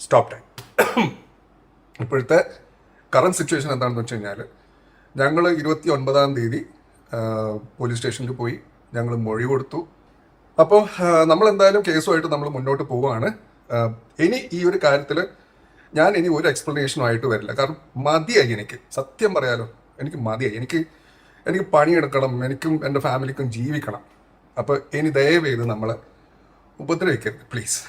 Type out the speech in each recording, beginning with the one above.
Stop time. ഇപ്പോഴത്തെ current situation എന്താണെന്ന് വെച്ച് കഴിഞ്ഞാൽ ഞങ്ങൾ 29-ാം തീയതി പോലീസ് സ്റ്റേഷനിൽ പോയി ഞങ്ങൾ മൊഴി കൊടുത്തു. അപ്പോൾ നമ്മളെന്തായാലും കേസുമായിട്ട് നമ്മൾ മുന്നോട്ട് പോവുകയാണ്. ഇനി ഈ ഒരു കാര്യത്തിൽ ഞാൻ ഇനി ഒരു എക്സ്പ്ലനേഷനും ആയിട്ട് വരില്ല. കാരണം മതിയായി, എനിക്ക് സത്യം പറയാലോ, എനിക്ക് മതിയായി. എനിക്ക് പണിയെടുക്കണം, എനിക്കും എൻ്റെ ഫാമിലിക്കും ജീവിക്കണം. അപ്പോൾ ഇനി ദയവേത് നമ്മളെ ഉപദ്രവിക്കരുത് പ്ലീസ്.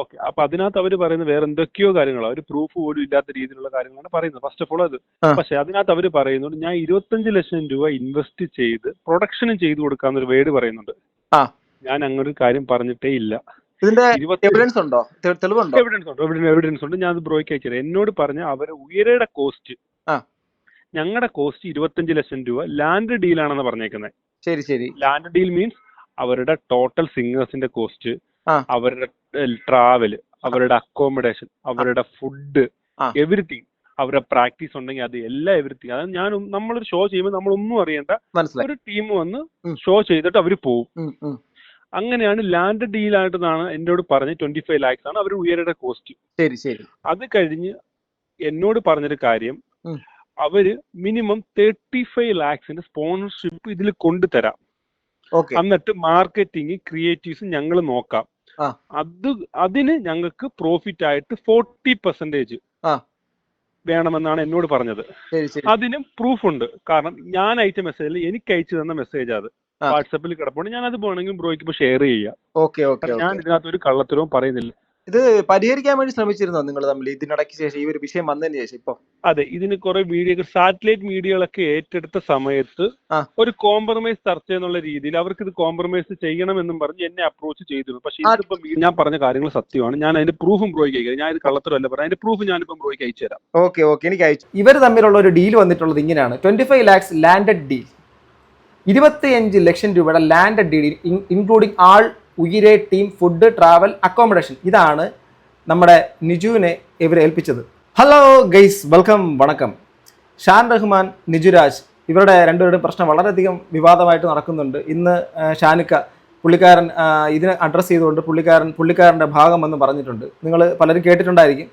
ഓക്കെ, അപ്പൊ അതിനകത്ത് അവര് പറയുന്നത് വേറെ എന്തൊക്കെയോ കാര്യങ്ങളാണ്. ഒരു പ്രൂഫ് പോലും ഇല്ലാത്ത രീതിയിലുള്ള കാര്യങ്ങളാണ് പറയുന്നത്. ഫസ്റ്റ് ഓഫ് ഓൾ അത്. പക്ഷെ അതിനകത്ത് അവര് പറയുന്നുണ്ട് ഞാൻ 25 ലക്ഷം രൂപ ഇൻവെസ്റ്റ് ചെയ്ത് പ്രൊഡക്ഷനും ചെയ്തു കൊടുക്കാന്നൊരു വേർഡ് പറയുന്നുണ്ട്. ഞാൻ അങ്ങനെ ഒരു കാര്യം പറഞ്ഞിട്ടേ ഇല്ല. എവിഡൻസ് ഉണ്ടോ? തെളിവുണ്ടോ? എവിഡൻസ് ഉണ്ട്. ഞാൻ അത് ബ്രോയ്ക്ക് അയച്ചുതരാം. എന്നോട് പറഞ്ഞ അവരെ ഉയരയുടെ കോസ്റ്റ്, ഞങ്ങളുടെ കോസ്റ്റ് 25 ലക്ഷം രൂപ ലാൻഡ് ഡീലാണെന്ന് പറഞ്ഞേക്കുന്നത്. ശരി ശരി. ലാൻഡ് ഡീൽ മീൻസ് അവരുടെ ടോട്ടൽ സിംഗേഴ്സിന്റെ കോസ്റ്റ്, അവരുടെ ട്രാവല്, അവരുടെ അക്കോമഡേഷൻ, അവരുടെ ഫുഡ്, എവറിത്തിങ്, അവരുടെ പ്രാക്ടീസ് ഉണ്ടെങ്കിൽ അത് എവറിത്തിങ്. അതായത് നമ്മളൊരു ഷോ ചെയ്യുമ്പോൾ നമ്മളൊന്നും അറിയണ്ട, ഒരു ടീം വന്ന് ഷോ ചെയ്തിട്ട് അവര് പോകും. അങ്ങനെയാണ് ലാൻഡ് ഡീലായിട്ടാണ് എന്നോട് പറഞ്ഞ് 25 lakhs ആണ് അവർ ഉയരുടെ കോസ്റ്റ്. ശരി ശരി. അത് കഴിഞ്ഞ് എന്നോട് പറഞ്ഞൊരു കാര്യം, അവര് മിനിമം 35 lakhs സ്പോൺസർഷിപ്പ് ഇതിൽ കൊണ്ടുതരാം. എന്നിട്ട് മാർക്കറ്റിംഗ് ക്രിയേറ്റീവ്സ് ഞങ്ങൾ നോക്കാം. അതിന് ഞങ്ങൾക്ക് പ്രോഫിറ്റ് ആയിട്ട് 40% വേണമെന്നാണ് എന്നോട് പറഞ്ഞത്. അതിനും പ്രൂഫ് ഉണ്ട്. കാരണം ഞാൻ അയച്ച മെസ്സേജിൽ എനിക്ക് അയച്ചു തന്ന മെസ്സേജ് അത് വാട്സാപ്പിൽ കിടപ്പുണ്ട്. ഞാൻ അത് വേണമെങ്കിൽ ബ്രോയ്ക്ക് ഇപ്പൊ ഷെയർ ചെയ്യാം. ഞാൻ ഇതിനകത്ത് ഒരു കള്ളത്തരവും പറയുന്നില്ല. ഇത് പരിഹരിക്കാൻ വേണ്ടി ശ്രമിച്ചിരുന്നോ നിങ്ങൾ തമ്മിൽ ഇതിനിടയ്ക്ക് ശേഷം, ഈ ഒരു വിഷയം വന്നതിന് ശേഷം? ഇപ്പൊ അതെ, ഇതിന് കുറെ വീഡിയോ സാറ്റലൈറ്റ് മീഡിയകളൊക്കെ ഏറ്റെടുത്ത സമയത്ത് ഒരു കോംപ്രമൈസ് ചർച്ച എന്നുള്ള രീതിയിൽ അവർക്ക് ഇത് കോംപ്രമൈസ് ചെയ്യണമെന്നും പറഞ്ഞ് എന്നെ അപ്രോച്ച് ചെയ്തിരുന്നു. പക്ഷെ ഇതിപ്പോ ഞാൻ പറഞ്ഞ കാര്യങ്ങൾ സത്യമാണ്. ഞാൻ അതിന്റെ പ്രൂഫും ബ്രോയ്ക്ക് അയക്കാം. ഞാൻ ഇത് കള്ളത്തരമല്ല പറയാം, അതിന്റെ പ്രൂഫ് ഞാനിപ്പം ബ്രോയ്ക്ക് അയച്ചു തരാം. ഓക്കെ, എനിക്ക് അയച്ചു. ഇവർ തമ്മിലുള്ള ഒരു ഡീൽ വന്നിട്ടുള്ളത് ഇങ്ങനെയാണ്: 25 lakhs ലാൻഡഡ് ഡീൽ, 25 ലക്ഷം രൂപയുടെ landed deal including all Uyire team, food, travel, accommodation. ഇതാണ് നമ്മുടെ നിജുവിനെ ഇവരെ ഏൽപ്പിച്ചത്. ഹലോ ഗൈസ്, വെൽക്കം, വണക്കം. ഷാൻ റഹ്മാൻ, നിജുരാജ്, ഇവരുടെ രണ്ടുപേരുടെയും പ്രശ്നം വളരെയധികം വിവാദമായിട്ട് നടക്കുന്നുണ്ട്. ഇന്ന് ഷാനിക്ക പുള്ളിക്കാരൻ ഇതിനെ അഡ്രസ്സ് ചെയ്തുകൊണ്ട് പുള്ളിക്കാരൻ്റെ ഭാഗം എന്ന് പറഞ്ഞിട്ടുണ്ട്. നിങ്ങൾ പലരും കേട്ടിട്ടുണ്ടായിരിക്കും.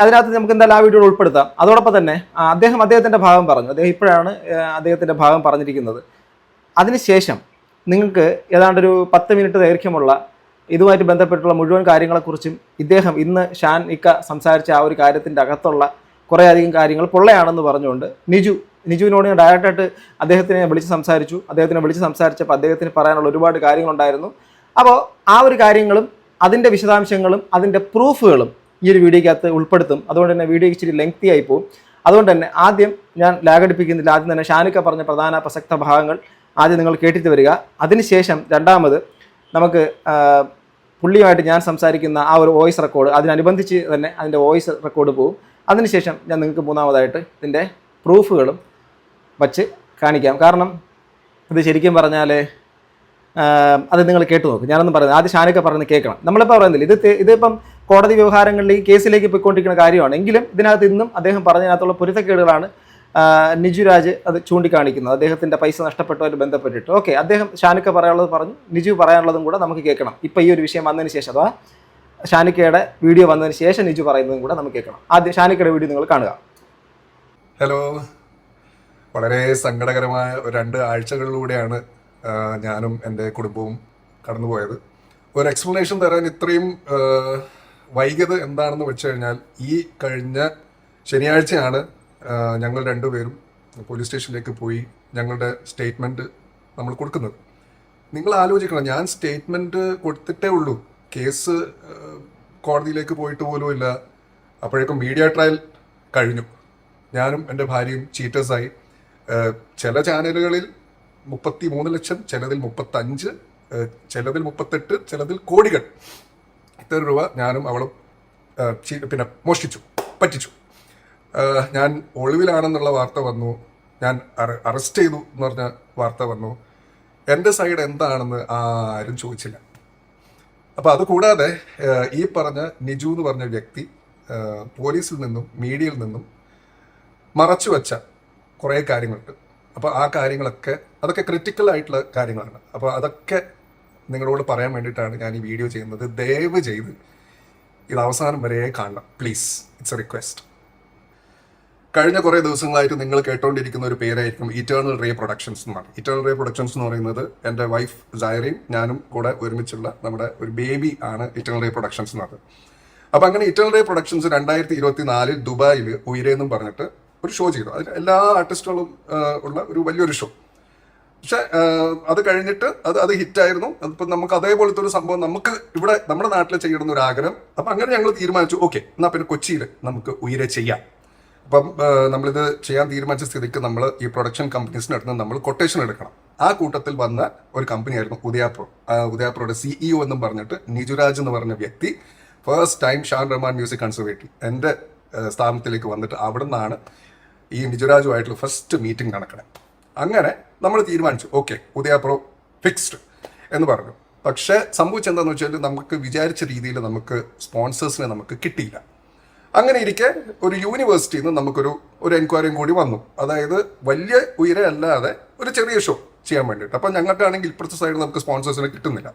അതിനകത്ത് നമുക്ക് എന്തായാലും ആ വീഡിയോ ഉൾപ്പെടുത്താം. അതോടൊപ്പം തന്നെ അദ്ദേഹത്തിൻ്റെ ഭാഗം പറഞ്ഞു. ഇപ്പോഴാണ് അദ്ദേഹത്തിൻ്റെ ഭാഗം പറഞ്ഞിരിക്കുന്നത്. അതിനുശേഷം നിങ്ങൾക്ക് ഏതാണ്ടൊരു 10 മിനിറ്റ് ദൈർഘ്യമുള്ള ഇതുമായിട്ട് ബന്ധപ്പെട്ടുള്ള മുഴുവൻ കാര്യങ്ങളെക്കുറിച്ചും ഇദ്ദേഹം ഇന്ന് ഷാൻ ഇക്ക സംസാരിച്ച ആ ഒരു കാര്യത്തിൻ്റെ അകത്തുള്ള കുറേയധികം കാര്യങ്ങൾ പൊള്ളയാണെന്ന് പറഞ്ഞുകൊണ്ട് നിജുവിനോട് ഞാൻ ഡയറക്റ്റായിട്ട് അദ്ദേഹത്തിനെ വിളിച്ച് സംസാരിച്ചപ്പോൾ അദ്ദേഹത്തിന് പറയാനുള്ള ഒരുപാട് കാര്യങ്ങളുണ്ടായിരുന്നു. അപ്പോൾ ആ ഒരു കാര്യങ്ങളും അതിൻ്റെ വിശദാംശങ്ങളും അതിൻ്റെ പ്രൂഫുകളും ഈ ഒരു വീഡിയോയ്ക്കകത്ത് ഉൾപ്പെടുത്തും. അതുകൊണ്ട് തന്നെ വീഡിയോ ഇച്ചിരി ലെങ്തി ആയി പോകും. അതുകൊണ്ട് തന്നെ ആദ്യം ഞാൻ ലാഗടിപ്പിക്കുന്നില്ല. ആദ്യം തന്നെ ഷാനിക്ക പറഞ്ഞ പ്രധാന പ്രസക്ത ഭാഗങ്ങൾ ആദ്യം നിങ്ങൾ കേട്ടിട്ട് വരിക. അതിനുശേഷം രണ്ടാമത് നമുക്ക് പുള്ളിയുമായിട്ട് ഞാൻ സംസാരിക്കുന്ന ആ ഒരു വോയിസ് റെക്കോർഡ്, അതിനനുബന്ധിച്ച് തന്നെ അതിൻ്റെ വോയിസ് റെക്കോർഡ് പോകും. അതിനുശേഷം ഞാൻ നിങ്ങൾക്ക് മൂന്നാമതായിട്ട് ഇതിൻ്റെ പ്രൂഫുകളും വച്ച് കാണിക്കാം. കാരണം ഇത് ശരിക്കും പറഞ്ഞാൽ അത് നിങ്ങൾ കേട്ടു നോക്കും. ഞാനൊന്നും പറയുന്നത് ആദ്യം ഷാനിക്ക പറയുന്നത് കേൾക്കണം. നമ്മളിപ്പോൾ പറയുന്നില്ല, ഇതിപ്പം കോടതി വ്യവഹാരങ്ങളിലേക്ക് കേസിലേക്ക് പോയിക്കൊണ്ടിരിക്കുന്ന കാര്യമാണ്. എങ്കിലും ഇതിനകത്ത് ഇന്നും അദ്ദേഹം പറഞ്ഞതിനകത്തുള്ള പൊരുത്തക്കേടുകളാണ് നിജുരാജ് അത് ചൂണ്ടിക്കാണിക്കുന്നത്. അദ്ദേഹത്തിൻ്റെ പൈസ നഷ്ടപ്പെട്ടവരുമായി ബന്ധപ്പെട്ടിട്ട്. ഓക്കെ, അദ്ദേഹം ഷാനിക്ക പറയാനുള്ളത് പറഞ്ഞു, നിജു പറയാനുള്ളതും കൂടെ നമുക്ക് കേൾക്കണം. ഇപ്പോൾ ഈ ഒരു വിഷയം വന്നതിന് ശേഷം, അഥവാ ഷാനിക്കയുടെ വീഡിയോ വന്നതിന് ശേഷം നിജു പറയുന്നതും കൂടെ നമുക്ക് കേൾക്കണം. ആദ്യം ഷാനിക്കയുടെ വീഡിയോ നിങ്ങൾ കാണുക. ഹലോ, വളരെ സങ്കടകരമായ 2 ആഴ്ചകളിലൂടെയാണ് ഞാനും എൻ്റെ കുടുംബവും കടന്നുപോയത്. ഒരു എക്സ്പ്ലനേഷൻ തരാൻ ഇത്രയും വൈകിയത് എന്താണെന്ന് വെച്ച് കഴിഞ്ഞാൽ, ഈ കഴിഞ്ഞ ശനിയാഴ്ചയാണ് ഞങ്ങൾ രണ്ടുപേരും പോലീസ് സ്റ്റേഷനിലേക്ക് പോയി ഞങ്ങളുടെ സ്റ്റേറ്റ്മെൻറ്റ് നമ്മൾ കൊടുക്കുന്നത്. നിങ്ങൾ ആലോചിക്കണം, ഞാൻ സ്റ്റേറ്റ്മെൻറ്റ് കൊടുത്തിട്ടേ ഉള്ളൂ, കേസ് കോടതിയിലേക്ക് പോയിട്ട് പോലും ഇല്ല. അപ്പോഴേക്കും മീഡിയ ട്രയൽ കഴിഞ്ഞു. ഞാനും എൻ്റെ ഭാര്യയും ചീറ്റേഴ്സായി. ചില ചാനലുകളിൽ 33 ലക്ഷം, ചിലതിൽ 35, ചിലതിൽ 38, ചിലതിൽ കോടികൾ, ഇത്ര രൂപ ഞാനും അവളും പിന്നെ മോഷ്ടിച്ചു, പറ്റിച്ചു. ഞാൻ ഒളിവിലാണെന്നുള്ള വാർത്ത വന്നു, ഞാൻ അറസ്റ്റ് ചെയ്തു എന്ന് പറഞ്ഞ വാർത്ത വന്നു. എൻ്റെ സൈഡ് എന്താണെന്ന് ആരും ചോദിച്ചില്ല. അപ്പോൾ അതുകൂടാതെ ഈ പറഞ്ഞ നിജു എന്ന് പറഞ്ഞ വ്യക്തി പോലീസിൽ നിന്നും മീഡിയയിൽ നിന്നും മറച്ചു വെച്ച കുറേ കാര്യങ്ങളുണ്ട്. അപ്പോൾ ആ അതൊക്കെ ക്രിട്ടിക്കൽ ആയിട്ടുള്ള കാര്യങ്ങളാണ്. അപ്പോൾ അതൊക്കെ നിങ്ങളോട് പറയാൻ വേണ്ടിയിട്ടാണ് ഞാൻ ഈ വീഡിയോ ചെയ്യുന്നത്. ദയവ് ചെയ്ത് ഇത് അവസാനം വരെ കാണണം പ്ലീസ്. It's A request. കഴിഞ്ഞ കുറേ ദിവസങ്ങളായിട്ട് നിങ്ങൾ കേട്ടോണ്ടിരിക്കുന്ന ഒരു പേരായിരിക്കും ഇറ്റേണൽ റേ പ്രൊഡക്ഷൻസ് എന്നാണ്. ഇറ്റേണൽ റേ പ്രൊഡക്ഷൻസ് എന്ന് പറയുന്നത് എൻ്റെ വൈഫ് സൈറയും ഞാനും കൂടെ ഒരുമിച്ചുള്ള നമ്മുടെ ഒരു ബേബി ആണ് ഇറ്റേണൽ റേ പ്രൊഡക്ഷൻസ് എന്നത്. അപ്പം അങ്ങനെ ഇറ്റേണൽ റേ പ്രൊഡക്ഷൻസ് 2024 ദുബായിൽ ഉയരെ എന്നും പറഞ്ഞിട്ട് ഒരു ഷോ ചെയ്തു. അതിൽ എല്ലാ ആർട്ടിസ്റ്റുകളും ഉള്ള ഒരു വലിയൊരു ഷോ. പക്ഷെ അത് കഴിഞ്ഞിട്ട് അത് ഹിറ്റായിരുന്നു. അതിപ്പോൾ നമുക്ക് അതേപോലത്തെ ഒരു സംഭവം നമുക്ക് ഇവിടെ നമ്മുടെ നാട്ടിൽ ചെയ്യണമെന്ന് ഒരു ആഗ്രഹം. അപ്പം അങ്ങനെ ഞങ്ങൾ തീരുമാനിച്ചു, ഓക്കെ എന്നാൽ പിന്നെ കൊച്ചിയിൽ നമുക്ക് ഉയരെ ചെയ്യാം. അപ്പം നമ്മളിത് ചെയ്യാൻ തീരുമാനിച്ച സ്ഥിതിക്ക് നമ്മൾ ഈ പ്രൊഡക്ഷൻ കമ്പനീസിനടുത്ത് നമ്മൾ കൊട്ടേഷൻ എടുക്കണം. ആ കൂട്ടത്തിൽ വന്ന ഒരു കമ്പനിയായിരുന്നു ഉദയാപ്രോ. ഉദയാപ്രോയുടെ CEO എന്നും പറഞ്ഞിട്ട് നിജുരാജ് എന്ന് പറഞ്ഞ വ്യക്തി first time Shan Rahman music conservatory എൻ്റെ സ്ഥാപനത്തിലേക്ക് വന്നിട്ട് അവിടെ നിന്നാണ് ഈ നിജുരാജുമായിട്ടുള്ള ഫസ്റ്റ് മീറ്റിംഗ് നടക്കണേ. അങ്ങനെ നമ്മൾ തീരുമാനിച്ചു, ഓക്കെ ഉദയാപ്രോ ഫിക്സ്ഡ് എന്ന് പറഞ്ഞു. പക്ഷേ സംഭവിച്ചെന്താണെന്ന് വെച്ചാൽ നമുക്ക് വിചാരിച്ച രീതിയിൽ നമുക്ക് സ്പോൺസേഴ്സിനെ നമുക്ക് കിട്ടിയില്ല. അങ്ങനെ ഇരിക്കെ ഒരു യൂണിവേഴ്സിറ്റിയിൽ നിന്ന് നമുക്കൊരു എൻക്വയറിയും കൂടി വന്നു. അതായത് വലിയ ഉയരെ അല്ലാതെ ഒരു ചെറിയ ഷോ ചെയ്യാൻ വേണ്ടിയിട്ട്. അപ്പം ഞങ്ങൾക്കാണെങ്കിൽ ഇപ്പുറത്തെ സൈഡിൽ നമുക്ക് സ്പോൺസേഴ്സിനെ കിട്ടുന്നില്ല.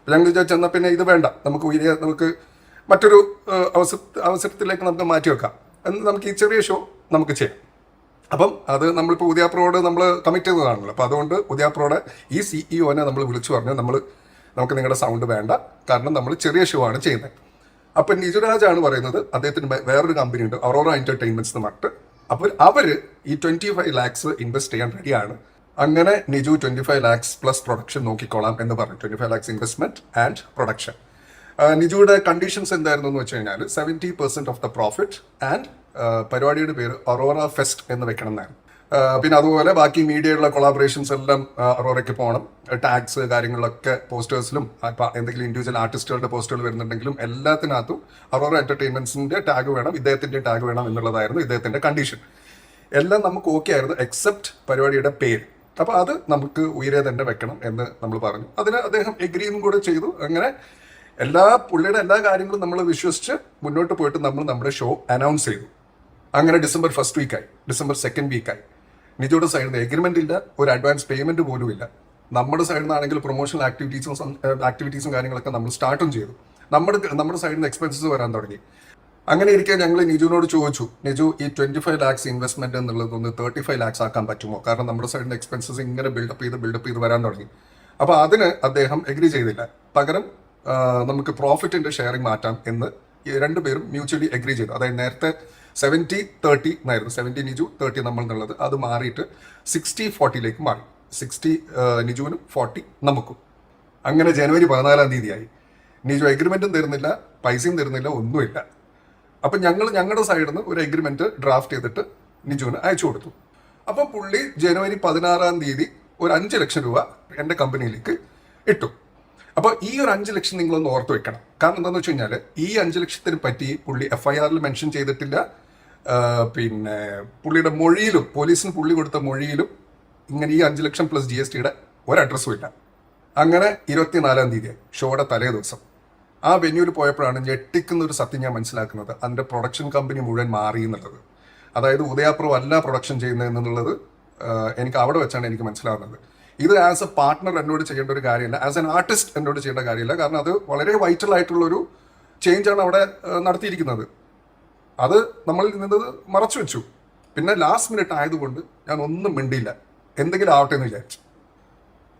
ഞങ്ങൾ വിചാരിച്ചെന്നാൽ പിന്നെ ഇത് വേണ്ട, നമുക്ക് ഉയരെ നമുക്ക് മറ്റൊരു അവസരത്തിലേക്ക് നമുക്ക് മാറ്റി വെക്കാം എന്ന് നമുക്ക് ഈ ചെറിയ ഷോ നമുക്ക് ചെയ്യാം. അപ്പം അത് നമ്മളിപ്പോൾ ഉദയാപ്രോയോട് നമ്മൾ കമ്മിറ്റ് ചെയ്തതാണല്ലോ. അപ്പോൾ അതുകൊണ്ട് ഉദയാപ്രോയുടെ ഈ CEOനെ നമ്മൾ വിളിച്ചു പറഞ്ഞു, നമുക്ക് നിങ്ങളുടെ സൗണ്ട് വേണ്ട, കാരണം നമ്മൾ ചെറിയ ഷോ ആണ് ചെയ്യുന്നത്. അപ്പം നിജുരാജാണ് പറയുന്നത് അദ്ദേഹത്തിന് വേറൊരു കമ്പനി ഉണ്ട് അറോറ എന്റർടൈൻമെന്റ്സ് എന്ന് പറഞ്ഞിട്ട്. അപ്പോൾ അവർ ഈ 25 lakhs ഇൻവെസ്റ്റ് ചെയ്യാൻ റെഡിയാണ്. അങ്ങനെ നിജു 25 lakhs പ്ലസ് പ്രൊഡക്ഷൻ നോക്കിക്കോളാം എന്ന് പറഞ്ഞു. 25 lakhs ഇൻവെസ്റ്റ്മെന്റ് ആൻഡ് പ്രൊഡക്ഷൻ. നിജുയുടെ കണ്ടീഷൻസ് എന്തായിരുന്നു എന്ന് വെച്ച് കഴിഞ്ഞാൽ 70% ഓഫ് ദ പ്രോഫിറ്റ് ആൻഡ് പരിപാടിയുടെ പേര് അറോറ ഫെസ്റ്റ് എന്ന് വെക്കണം എന്നായിരുന്നു. പിന്നെ അതുപോലെ ബാക്കി മീഡിയയുള്ള കൊളാബറേഷൻസ് എല്ലാം അറോറയ്ക്ക് പോകണം. ടാഗ്സ് കാര്യങ്ങളിലൊക്കെ പോസ്റ്റേഴ്സിലും എന്തെങ്കിലും ഇൻഡിവിജ്വൽ ആർട്ടിസ്റ്റുകളുടെ പോസ്റ്ററുകൾ വരുന്നുണ്ടെങ്കിലും എല്ലാത്തിനകത്തും അറോറ എന്റർടൈൻമെന്റ്സിന്റെ ടാഗ് വേണം, ഇദ്ദേഹത്തിന്റെ ടാഗ് വേണം എന്നുള്ളതായിരുന്നു ഇദ്ദേഹത്തിന്റെ കണ്ടീഷൻ. എല്ലാം നമുക്ക് ഓക്കെ ആയിരുന്നു എക്സെപ്റ്റ് പരിപാടിയുടെ പേര്. അപ്പോൾ അത് നമുക്ക് ഉയരെ തന്നെ വെക്കണം എന്ന് നമ്മൾ പറഞ്ഞു. അതിന് അദ്ദേഹം എഗ്രിയും കൂടെ ചെയ്തു. അങ്ങനെ പുള്ളിയുടെ എല്ലാ കാര്യങ്ങളും നമ്മൾ വിശ്വസിച്ച് മുന്നോട്ട് പോയിട്ട് നമ്മൾ നമ്മുടെ ഷോ അനൗൺസ് ചെയ്തു. അങ്ങനെ December 1st വീക്കായി, December 2nd വീക്കായി. നിജോയുടെ സൈഡിൽ നിന്ന് എഗ്രിമെന്റ് ഇല്ല, ഒരു അഡ്വാൻസ് പേയ്മെന്റ് പോലും ഇല്ല. നമ്മുടെ സൈഡിൽ നിന്നാണെങ്കിൽ പ്രൊമോഷണൽ ആക്ടിവിറ്റീസും കാര്യങ്ങളൊക്കെ നമ്മൾ സ്റ്റാർട്ടും ചെയ്തു. നമ്മുടെ സൈഡിൽ നിന്ന് എക്സ്പെൻസസ് വരാൻ തുടങ്ങി. അങ്ങനെ ഇരിക്കാൻ ഞങ്ങൾ നിജുവിനോട് ചോദിച്ചു, നിജു ഈ 25 lakhs ഇൻവെസ്റ്റ്മെന്റ് എന്നുള്ളതൊന്ന് 35 lakhs ആക്കാൻ പറ്റുമോ? കാരണം നമ്മുടെ സൈഡിൽ നിന്ന് എക്സ്പെൻസസ് ഇങ്ങനെ ബിൽഡപ്പ് ചെയ്ത് വരാൻ തുടങ്ങി. അപ്പോൾ അതിന് അദ്ദേഹം എഗ്രി ചെയ്തില്ല. പകരം നമുക്ക് പ്രോഫിറ്റിന്റെ ഷെയറിംഗ് മാറ്റാം എന്ന് രണ്ടുപേരും മ്യൂച്വലി എഗ്രി ചെയ്തു. അതായത് നേരത്തെ 70-30 എന്നായിരുന്നു, 70 നിജു 30 നമ്മൾ എന്നുള്ളത്. അത് മാറിയിട്ട് 60-40 മാറി. 60 നിജുവിനും 40 നമുക്കും. അങ്ങനെ January 14 ആയി. നിജു എഗ്രിമെന്റും തരുന്നില്ല, പൈസയും തരുന്നില്ല, ഒന്നുമില്ല. അപ്പം ഞങ്ങളുടെ സൈഡിൽ നിന്ന് ഒരു എഗ്രിമെന്റ് ഡ്രാഫ്റ്റ് ചെയ്തിട്ട് നിജുവിന് അയച്ചു കൊടുത്തു. അപ്പം പുള്ളി January 16 ഒരു 5 ലക്ഷം രൂപ എൻ്റെ കമ്പനിയിലേക്ക് ഇട്ടു. അപ്പോൾ ഈ ഒരു 5 ലക്ഷം നിങ്ങളൊന്ന് ഓർത്ത് വെക്കണം. കാരണം എന്താണെന്ന് വെച്ച് കഴിഞ്ഞാൽ ഈ 5 ലക്ഷത്തിനെ പറ്റി പുള്ളി FIR മെൻഷൻ ചെയ്തിട്ടില്ല. പിന്നെ പുള്ളിയുടെ മൊഴിയിലും, പോലീസിന് പുള്ളി കൊടുത്ത മൊഴിയിലും ഇങ്ങനെ ഈ 5 ലക്ഷം പ്ലസ് GSTയുടെ ഒരു അഡ്രസ്സും ഇല്ല. അങ്ങനെ 24 ഷോയുടെ തലേ ദിവസം ആ വെന്യൂവിൽ പോയപ്പോഴാണ് ഞെട്ടിക്കുന്ന ഒരു സത്യം ഞാൻ മനസ്സിലാക്കുന്നത്. അതിൻ്റെ പ്രൊഡക്ഷൻ കമ്പനി മുഴുവൻ മാറി എന്നുള്ളത്. അതായത് ഉദയാപ്രോ അല്ല പ്രൊഡക്ഷൻ ചെയ്യുന്നതെന്നുള്ളത് എനിക്ക് അവിടെ വെച്ചാണ് എനിക്ക് മനസ്സിലാവുന്നത്. ഇത് ആസ് എ പാർട്ട്ണർ എന്നോട് ചെയ്യേണ്ട ഒരു കാര്യമല്ല, ആസ് എൻ ആർട്ടിസ്റ്റ് എന്നോട് ചെയ്യേണ്ട കാര്യമില്ല. കാരണം അത് വളരെ വൈറ്റൽ ആയിട്ടുള്ളൊരു ചേഞ്ചാണ് അവിടെ നടത്തിയിരിക്കുന്നത്. അത് നമ്മളിൽ നിന്നത് മറച്ചു വെച്ചു. പിന്നെ ലാസ്റ്റ് മിനിറ്റ് ആയതുകൊണ്ട് ഞാൻ ഒന്നും മിണ്ടിയില്ല, എന്തെങ്കിലും ആവട്ടെ എന്ന് വിചാരിച്ചു.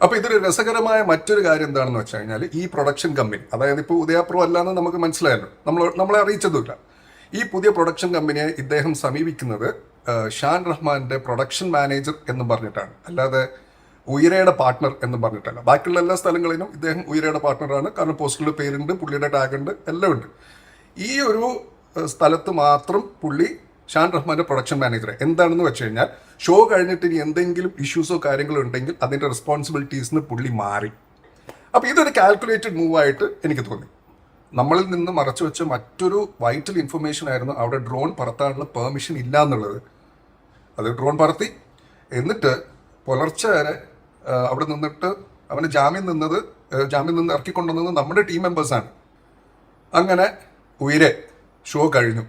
അപ്പോൾ ഇതൊരു രസകരമായ മറ്റൊരു കാര്യം എന്താണെന്ന് വെച്ച് കഴിഞ്ഞാൽ ഈ പ്രൊഡക്ഷൻ കമ്പനി, അതായത് ഇപ്പോൾ ഉദയാപ്രോ അല്ലാന്ന് നമുക്ക് മനസ്സിലായല്ലോ, നമ്മളെ അറിയിച്ചതുമില്ല. ഈ പുതിയ പ്രൊഡക്ഷൻ കമ്പനിയെ ഇദ്ദേഹം സമീപിക്കുന്നത് ഷാൻ റഹ്മാന്റെ പ്രൊഡക്ഷൻ മാനേജർ എന്നും പറഞ്ഞിട്ടാണ്, അല്ലാതെ ഉയരയുടെ പാർട്ട്ണർ എന്നും പറഞ്ഞിട്ടല്ല. ബാക്കിയുള്ള എല്ലാ സ്ഥലങ്ങളിലും ഇദ്ദേഹം ഉയരയുടെ പാർട്ട്ണറാണ്. കാരണം പോസ്റ്ററിൽ പേരുണ്ട്, പുള്ളിയുടെ ടാഗ് ഉണ്ട്, എല്ലാം ഉണ്ട്. ഈ ഒരു സ്ഥലത്ത് മാത്രം പുള്ളി ഷാൻ റഹ്മാന്റെ പ്രൊഡക്ഷൻ മാനേജർ. എന്താണെന്ന് വെച്ച് കഴിഞ്ഞാൽ ഷോ കഴിഞ്ഞിട്ട് ഇനി എന്തെങ്കിലും ഇഷ്യൂസോ കാര്യങ്ങളോ ഉണ്ടെങ്കിൽ അതിന്റെ റെസ്പോൺസിബിലിറ്റീസിന് പുള്ളി മാറി. അപ്പോൾ ഇതൊരു കാൽക്കുലേറ്റഡ് മൂവായിട്ട് എനിക്ക് തോന്നി. നമ്മളിൽ നിന്ന് മറച്ചു വെച്ച മറ്റൊരു വൈറ്റൽ ഇൻഫർമേഷൻ ആയിരുന്നു അവിടെ ഡ്രോൺ പറത്താനുള്ള പെർമിഷൻ ഇല്ല എന്നുള്ളത്. അത് ഡ്രോൺ പറത്തി. എന്നിട്ട് പുലർച്ചെ വരെ അവിടെ നിന്നിട്ട് അവന് ജാമ്യം നിന്ന് ഇറക്കിക്കൊണ്ടുവന്നത് നമ്മുടെ ടീം മെമ്പേഴ്സാണ്. അങ്ങനെ ഉയരെ ഷോ കഴിഞ്ഞു.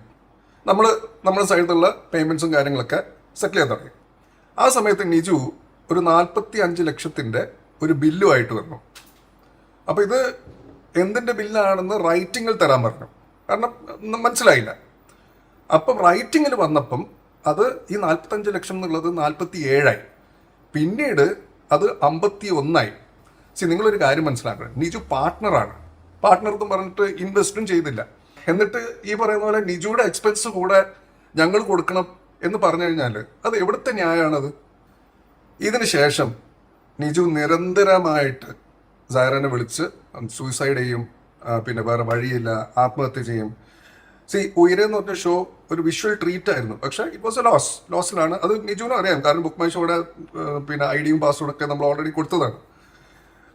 നമ്മുടെ സൈഡിലുള്ള പേയ്മെൻറ്റ്സും കാര്യങ്ങളൊക്കെ സെറ്റിൽ ചെയ്യാൻ തുടങ്ങി. ആ സമയത്ത് നിജു ഒരു 45 ലക്ഷത്തിൻ്റെ ഒരു ബില്ലുമായിട്ട് വന്നു. അപ്പോൾ ഇത് എന്തിൻ്റെ ബില്ലാണെന്ന് റൈറ്റിങ്ങിൽ തരാൻ പറഞ്ഞു. കാരണം മനസ്സിലായില്ല. അപ്പം റൈറ്റിങ്ങിൽ വന്നപ്പം അത് ഈ 45 ലക്ഷം എന്നുള്ളത് 47ആയി, പിന്നീട് അത് 51ആയി. നിങ്ങളൊരു കാര്യം മനസ്സിലാക്കണം, നിജു പാർട്ട്ണറാണ്. പാർട്ട്ണർ എന്ന് പറഞ്ഞിട്ട് ഇൻവെസ്റ്റും ചെയ്തില്ല. എന്നിട്ട് ഈ പറയുന്ന പോലെ നിജുയുടെ എക്സ്പെൻസ് കൂടെ ഞങ്ങൾ കൊടുക്കണം എന്ന് പറഞ്ഞു കഴിഞ്ഞാൽ അത് എവിടുത്തെ ന്യായമാണത്? ഇതിന് ശേഷം നിജു നിരന്തരമായിട്ട് സൈറനെ വിളിച്ച് സൂയിസൈഡ് ചെയ്യും, പിന്നെ വേറെ വഴിയില്ല, ആത്മഹത്യ ചെയ്യും. ഉയരെ എന്ന് പറഞ്ഞ ഷോ ഒരു വിഷ്വൽ ട്രീറ്റ് ആയിരുന്നു, പക്ഷെ ഇറ്റ് വാസ് എ ലോസിലാണ്. അത് നിജുവിനും അറിയാം, കാരണം ബുക്ക് മൈ ഷോയുടെ പിന്നെ ഐഡിയും പാസ്വേഡും ഒക്കെ നമ്മൾ ഓൾറെഡി കൊടുത്തതാണ്.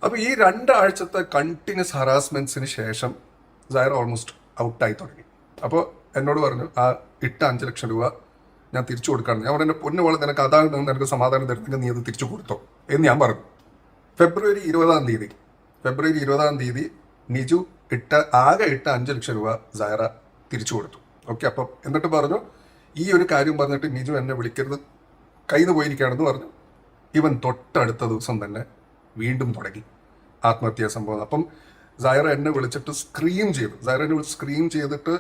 അപ്പോൾ ഈ 2 ആഴ്ചത്തെ കണ്ടിന്യൂസ് ഹറാസ്മെന്റ്സിന് ശേഷം സൈറ ഓൾമോസ്റ്റ് ഔട്ടായി തുടങ്ങി. അപ്പോൾ എന്നോട് പറഞ്ഞു, ആ ഇട്ട 5 ലക്ഷം രൂപ ഞാൻ തിരിച്ചു കൊടുക്കാണ്. ഞാൻ പറഞ്ഞു, പൊന്നു പോലെ നിനക്ക് അതാണ് നിനക്ക് സമാധാനം തരുന്നെങ്കിൽ നീ അത് തിരിച്ചു കൊടുത്തോ എന്ന് ഞാൻ പറഞ്ഞു. ഫെബ്രുവരി 20-ആം തീയതി നിജു ആകെ ഇട്ട 5 ലക്ഷം രൂപ സൈറ തിരിച്ചു കൊടുത്തു. ഓക്കെ, അപ്പം എന്നിട്ട് പറഞ്ഞു, ഈ ഒരു കാര്യം പറഞ്ഞിട്ട് നിജു എന്നെ വിളിക്കരുത്, കയ്യിൽ നിന്ന് പോയിരിക്കുകയാണെന്ന് പറഞ്ഞു. ഇവൻ തൊട്ടടുത്ത ദിവസം തന്നെ വീണ്ടും തുടങ്ങി ആത്മഹത്യാ സംഭവം. അപ്പം സൈറ എന്നെ വിളിച്ചിട്ട് സ്ക്രീം ചെയ്തിട്ട്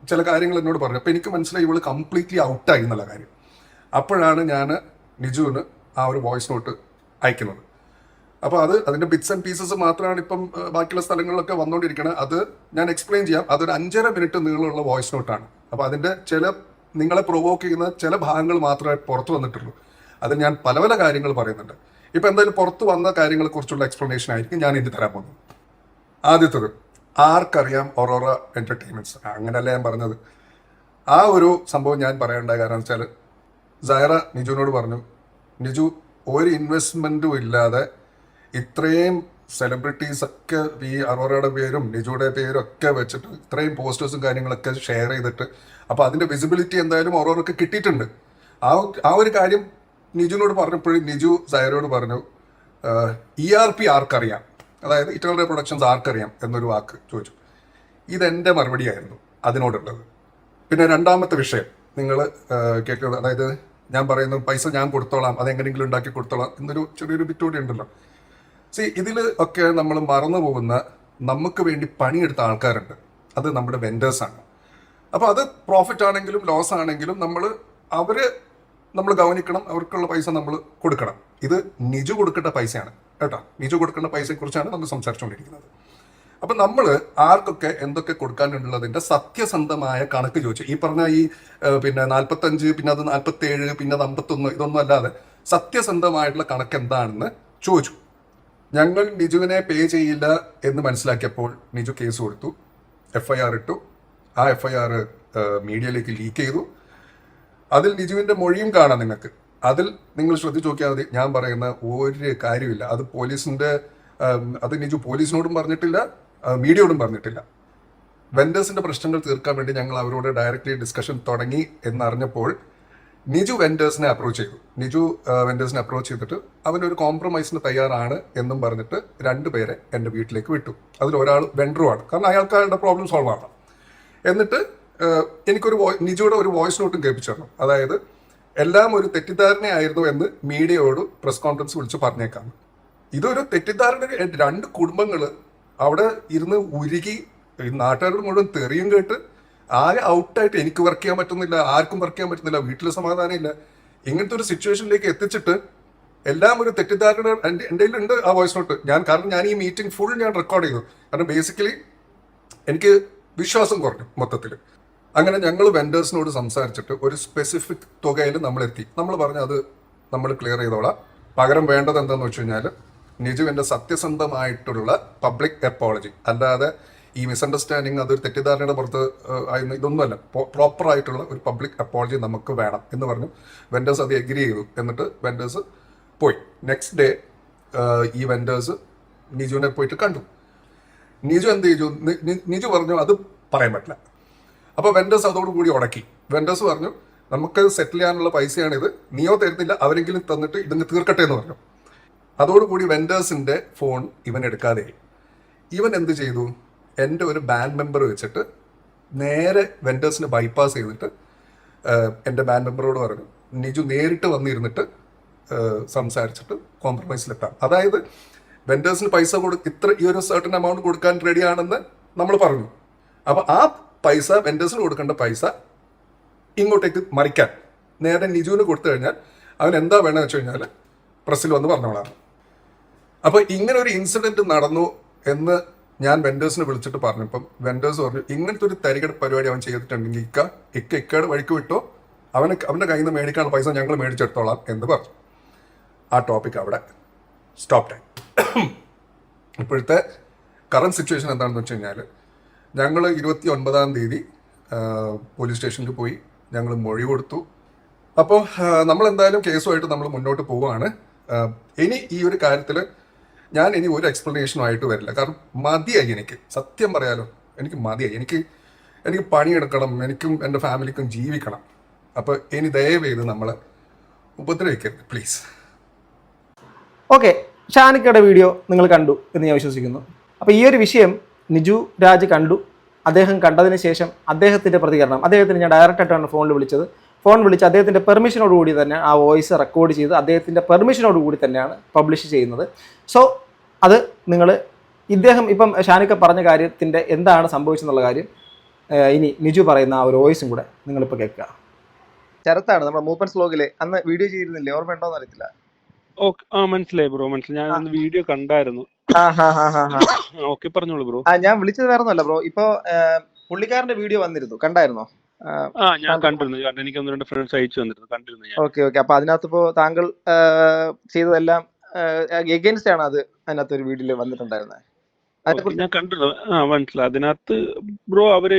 ചില കാര്യങ്ങൾ എന്നോട് പറഞ്ഞു. അപ്പം എനിക്ക് മനസ്സിലായി ഇവള് കംപ്ലീറ്റ്ലി ഔട്ടായി എന്നുള്ള കാര്യം. അപ്പോഴാണ് ഞാൻ നിജുവിന് ആ ഒരു വോയിസ് നോട്ട് അയക്കുന്നത്. അപ്പോൾ അതിൻ്റെ ബിറ്റ്സ് ആൻഡ് പീസസ് മാത്രമാണ് ഇപ്പം ബാക്കിയുള്ള സ്ഥലങ്ങളിലൊക്കെ വന്നുകൊണ്ടിരിക്കുന്നത്. അത് ഞാൻ എക്സ്പ്ലെയിൻ ചെയ്യാം. അതൊരു 5.5 മിനിറ്റ് നീളമുള്ള വോയിസ് നോട്ടാണ്. അപ്പോൾ അതിൻ്റെ നിങ്ങളെ പ്രൊവോക്ക് ചെയ്യുന്ന ചില ഭാഗങ്ങൾ മാത്രമേ പുറത്തു വന്നിട്ടുള്ളൂ. അതിൽ ഞാൻ പല പല കാര്യങ്ങൾ പറയുന്നുണ്ട്. ഇപ്പം എന്തായാലും പുറത്തു വന്ന കാര്യങ്ങളെ കുറിച്ചുള്ള എക്സ്പ്ലനേഷൻ ആയിരിക്കും ഞാൻ ഇനി തരാൻ പോകുന്നത്. ആദ്യത്തത്, ആർക്കറിയാം ഒറോറ എൻ്റർടൈൻമെൻറ്റ്സ്? അങ്ങനെയല്ല ഞാൻ പറഞ്ഞത്. ആ ഒരു സംഭവം ഞാൻ പറയേണ്ട കാരണം വെച്ചാൽ, സൈറ നിജുവിനോട് പറഞ്ഞു, നിജു ഒരു ഇൻവെസ്റ്റ്മെൻറ്റും ഇല്ലാതെ ഇത്രയും സെലിബ്രിറ്റീസ് ഒക്കെ ഈ അറോറയുടെ പേരും നിജുയുടെ പേരും ഒക്കെ വെച്ചിട്ട് ഇത്രയും പോസ്റ്റേഴ്സും കാര്യങ്ങളൊക്കെ ഷെയർ ചെയ്തിട്ട്, അപ്പോൾ അതിൻ്റെ വിസിബിലിറ്റി എന്തായാലും ഓരോരൊക്കെ കിട്ടിയിട്ടുണ്ട്. ആ ഒരു കാര്യം നിജുവിനോട് പറഞ്ഞപ്പോഴും നിജു സൈറയോട് പറഞ്ഞു, ERP ആർക്കറിയാം, അതായത് ഇറ്റേണൽ പ്രൊഡക്ഷൻസ് ആർക്കറിയാം എന്നൊരു വാക്ക് ചോദിച്ചു. ഇതെൻ്റെ മറുപടിയായിരുന്നു അതിനോടുള്ളത്. പിന്നെ രണ്ടാമത്തെ വിഷയം നിങ്ങൾ കേൾക്കുന്നത്, അതായത് ഞാൻ പറയുന്നത് പൈസ ഞാൻ കൊടുത്തോളാം, അതെങ്ങനെയെങ്കിലും ഉണ്ടാക്കി കൊടുത്തോളാം എന്നൊരു ചെറിയൊരു ബിറ്റോടി ഉണ്ടല്ലോ. ഇതിൽ ഒക്കെ നമ്മൾ മറന്നു പോകുന്ന, നമുക്ക് വേണ്ടി പണിയെടുത്ത ആൾക്കാരുണ്ട്, അത് നമ്മുടെ വെൻഡേഴ്സാണ്. അപ്പോൾ അത് പ്രോഫിറ്റ് ആണെങ്കിലും ലോസ് ആണെങ്കിലും നമ്മൾ ഗവനിക്കണം, അവർക്കുള്ള പൈസ നമ്മൾ കൊടുക്കണം. ഇത് നിജു കൊടുക്കേണ്ട പൈസയാണ് കേട്ടോ. നിജു കൊടുക്കേണ്ട പൈസയെക്കുറിച്ചാണ് നമ്മൾ സംസാരിച്ചുകൊണ്ടിരിക്കുന്നത്. അപ്പം നമ്മൾ ആർക്കൊക്കെ എന്തൊക്കെ കൊടുക്കാനുള്ളതിൻ്റെ സത്യസന്ധമായ കണക്ക് ചോദിച്ചു. ഈ പറഞ്ഞ പിന്നെ 45, പിന്നെ അത് 47, പിന്നെ അത് 51, ഇതൊന്നും അല്ലാതെ സത്യസന്ധമായിട്ടുള്ള കണക്ക് എന്താണെന്ന് ചോദിച്ചു. ഞങ്ങൾ നിജുവിനെ പേ ചെയ്യില്ല എന്ന് മനസ്സിലാക്കിയപ്പോൾ നിജു കേസ് കൊടുത്തു, FIR ഇട്ടു. ആ FIR മീഡിയയിലേക്ക് ലീക്ക് ചെയ്തു. അതിൽ നിജുവിൻ്റെ മൊഴിയും കാണാം നിങ്ങൾക്ക്. അതിൽ നിങ്ങൾ ശ്രദ്ധിച്ച് നോക്കിയാൽ മതി, ഞാൻ പറയുന്ന ഒരു കാര്യമില്ല. അത് നിജു പോലീസിനോടും പറഞ്ഞിട്ടില്ല, മീഡിയയോടും പറഞ്ഞിട്ടില്ല. വെൻഡേഴ്സിൻ്റെ പ്രശ്നങ്ങൾ തീർക്കാൻ വേണ്ടി ഞങ്ങൾ അവരോട് ഡയറക്റ്റ്ലി ഡിസ്കഷൻ തുടങ്ങി എന്നറിഞ്ഞപ്പോൾ നിജു വെൻഡേഴ്സിനെ അപ്രോച്ച് ചെയ്തിട്ട് അവനൊരു കോംപ്രമൈസിന് തയ്യാറാണ് എന്നും പറഞ്ഞിട്ട് 2 പേരെ എൻ്റെ വീട്ടിലേക്ക് വിട്ടു. അതിലൊരാൾ വെൻഡറുമാണ്, കാരണം അയാൾക്കാരുടെ പ്രോബ്ലം സോൾവ് ആണ്. എന്നിട്ട് നിജുയുടെ ഒരു വോയിസ് നോട്ടും കേൾപ്പിച്ചു തരണം. അതായത് എല്ലാം ഒരു തെറ്റിദ്ധാരണയായിരുന്നു എന്ന് മീഡിയയോട് പ്രസ് കോൺഫറൻസ് വിളിച്ച് പറഞ്ഞേക്കാം. ഇതൊരു തെറ്റിദ്ധാരണ. 2 കുടുംബങ്ങൾ അവിടെ ഇരുന്ന് ഉരുകി, നാട്ടുകാരോട് മുഴുവൻ തെറിയും കേട്ട് ആകെ ഔട്ടായിട്ട്, എനിക്ക് വർക്ക് ചെയ്യാൻ പറ്റുന്നില്ല, ആർക്കും വർക്ക് ചെയ്യാൻ പറ്റുന്നില്ല, വീട്ടിൽ സമാധാനം ഇല്ല, ഇങ്ങനത്തെ ഒരു സിറ്റുവേഷനിലേക്ക് എത്തിച്ചിട്ട് എല്ലാം ഒരു തെറ്റിദ്ധാരണ. എൻ്റെ ഉണ്ട് ആ വോയിസ് നോട്ട്. കാരണം ഞാൻ ഈ മീറ്റിംഗ് ഫുൾ ഞാൻ റെക്കോർഡ് ചെയ്തു. കാരണം ബേസിക്കലി എനിക്ക് വിശ്വാസം കുറഞ്ഞു മൊത്തത്തിൽ. അങ്ങനെ ഞങ്ങൾ വെൻഡേഴ്സിനോട് സംസാരിച്ചിട്ട് ഒരു സ്പെസിഫിക് തുകയിൽ നമ്മളെത്തി. നമ്മൾ പറഞ്ഞു അത് നമ്മൾ ക്ലിയർ ചെയ്തോളാം. പകരം വേണ്ടത് എന്താണെന്ന് വെച്ച് കഴിഞ്ഞാൽ നിജുവിൻ്റെ സത്യസന്ധമായിട്ടുള്ള പബ്ലിക് അപ്പോളജി, അല്ലാതെ ഈ മിസ്അണ്ടർസ്റ്റാൻഡിങ്, അതൊരു തെറ്റിദ്ധാരണയുടെ പുറത്ത് ആയിരുന്നു, ഇതൊന്നുമല്ല. പ്രോപ്പറായിട്ടുള്ള ഒരു പബ്ലിക് അപ്പോളജി നമുക്ക് വേണം എന്ന് പറഞ്ഞു. വെൻഡേഴ്സ് അത് എഗ്രി ചെയ്തു. എന്നിട്ട് വെൻഡേഴ്സ് പോയി. നെക്സ്റ്റ് ഡേ ഈ വെൻഡേഴ്സ് നിജുവിനെ പോയിട്ട് കണ്ടു. നിജു എന്ത് ചെയ്തു? നിജു പറഞ്ഞു അത് പറയാൻ പറ്റില്ല. അപ്പോൾ വെൻഡേഴ്സ് അതോടുകൂടി ഉടക്കി. വെൻഡേഴ്സ് പറഞ്ഞു നമുക്ക് സെറ്റിൽ ചെയ്യാനുള്ള പൈസയാണിത്, നീയോ തരുന്നില്ല, അവരെങ്കിലും തന്നിട്ട് ഇതിന് തീർക്കട്ടെ എന്ന് പറഞ്ഞു. അതോടുകൂടി വെൻഡേഴ്സിൻ്റെ ഫോൺ ഇവൻ എടുക്കാതെയായി. ഇവൻ എന്ത് ചെയ്തു? എൻ്റെ ഒരു ബാൻഡ് മെമ്പർ വെച്ചിട്ട് നേരെ വെൻഡേഴ്സിനെ ബൈപ്പാസ് ചെയ്തിട്ട് എൻ്റെ ബാൻഡ് മെമ്പറോട് പറഞ്ഞു നിജു നേരിട്ട് വന്നിരുന്നിട്ട് സംസാരിച്ചിട്ട് കോംപ്രമൈസിലെത്താം. അതായത് വെൻഡേഴ്സിന് പൈസ ഈ ഒരു സർട്ടൻ എമൗണ്ട് കൊടുക്കാൻ റെഡിയാണെന്ന് നമ്മൾ പറഞ്ഞു. അപ്പോൾ ആ പൈസ വെൻഡേഴ്സിന് കൊടുക്കേണ്ട പൈസ ഇങ്ങോട്ടേക്ക് മറിക്കാൻ നേരെ നിജുവിന് കൊടുത്തു കഴിഞ്ഞാൽ അവൻ എന്താ വേണമെന്ന് വെച്ച് കഴിഞ്ഞാൽ പ്രസ്സിൽ വന്ന് പറഞ്ഞോളാം. അപ്പോൾ ഇങ്ങനെ ഒരു ഇൻസിഡന്റ് നടന്നു എന്ന് ഞാൻ വെൻഡേഴ്സിനെ വിളിച്ചിട്ട് പറഞ്ഞപ്പം വെൻഡേഴ്സ് പറഞ്ഞു ഇങ്ങനത്തെ ഒരു തരികട പരിപാടി അവൻ ചെയ്തിട്ടുണ്ടെങ്കിൽ ഇക്കയുടെ വഴിക്ക് വിട്ടോ, അവൻ്റെ കയ്യിൽ നിന്ന് മേടിക്കാനുള്ള പൈസ ഞങ്ങൾ മേടിച്ചെടുത്തോളാം എന്ന് പറഞ്ഞു. ആ ടോപ്പിക് അവിടെ സ്റ്റോപ്പ് ടൈം. ഇപ്പോഴത്തെ കറണ്ട് സിറ്റുവേഷൻ എന്താണെന്ന് വെച്ച് കഴിഞ്ഞാൽ ഞങ്ങൾ 29-ാം തീയതി പോലീസ് സ്റ്റേഷനിൽ പോയി ഞങ്ങൾ മൊഴി കൊടുത്തു. അപ്പോൾ നമ്മളെന്തായാലും കേസുമായിട്ട് നമ്മൾ മുന്നോട്ട് പോവുകയാണ്. ഇനി ഈ ഒരു കാര്യത്തിൽ ഞാൻ ഇനി ഒരു എക്സ്പ്ലനേഷനും ആയിട്ട് വരില്ല. കാരണം മതിയായി, എനിക്ക് സത്യം പറയാലോ, എനിക്ക് മതിയായി. എനിക്ക് പണിയെടുക്കണം, എനിക്കും എൻ്റെ ഫാമിലിക്കും ജീവിക്കണം. അപ്പോൾ ഇനി ദയവേത് നമ്മളെ ഉപദ്രവിക്കരുത് പ്ലീസ്. ഓക്കെ, ഷാനിക്കയുടെ വീഡിയോ നിങ്ങൾ കണ്ടു എന്ന് ഞാൻ വിശ്വസിക്കുന്നു. അപ്പോൾ ഈ ഒരു വിഷയം നിജു രാജ് കണ്ടു. അദ്ദേഹം കണ്ടതിന് ശേഷം അദ്ദേഹത്തിൻ്റെ പ്രതികരണം, അദ്ദേഹത്തിന് ഞാൻ ഡയറക്റ്റായിട്ടാണ് ഫോണിൽ വിളിച്ചത്. ഫോൺ വിളിച്ച് അദ്ദേഹത്തിൻ്റെ പെർമിഷനോടുകൂടി തന്നെ ആ വോയിസ് റെക്കോർഡ് ചെയ്ത് അദ്ദേഹത്തിൻ്റെ പെർമിഷനോടുകൂടി തന്നെയാണ് പബ്ലിഷ് ചെയ്യുന്നത്. സോ അത് നിങ്ങൾ ഇദ്ദേഹം ഇപ്പം ഷാനിക്ക പറഞ്ഞ കാര്യത്തിൻ്റെ എന്താണ് സംഭവിച്ചെന്നുള്ള കാര്യം ഇനി നിജു പറയുന്ന ആ ഒരു വോയിസും കൂടെ നിങ്ങളിപ്പോൾ കേൾക്കുക. ശരത്താണ് നമ്മുടെ മൂപ്പൻ സ്ലോഗില് അന്ന് വീഡിയോ ചെയ്തിരുന്നില്ലേ, ഓർമ്മയുണ്ടോന്ന് അറിയത്തില്ല. മനസ്സിലായി ബ്രോ, മനസ്സിലായി. ഞാൻ വീഡിയോ കണ്ടായിരുന്നു. ഓക്കെ, പറഞ്ഞോളൂ ബ്രോ. ഞാൻ വിളിച്ചത് വേറൊന്നുമല്ല ബ്രോ, ഇപ്പൊ പുള്ളിക്കാരന്റെ വീഡിയോ വന്നിരുന്നു, കണ്ടായിരുന്നോ? ഞാൻ കണ്ടിരുന്നു, എനിക്ക് 1-2 ഫ്രണ്ട്സ് അയച്ചു തന്നിരുന്നു, കണ്ടിരുന്നു ഞാൻ. ഓക്കെ. അപ്പൊ അതിനകത്ത് ഇപ്പോ താങ്കൾ ചെയ്തതെല്ലാം എഗെയിൻസ്റ്റ് ആണ് അത് അതിനകത്ത് ഒരു വീഡിയോയിൽ വന്നിട്ടുണ്ടായിരുന്നത്. ഞാൻ കണ്ടിരുന്നു. മനസ്സിലായി. അതിനകത്ത് ബ്രോ അവര്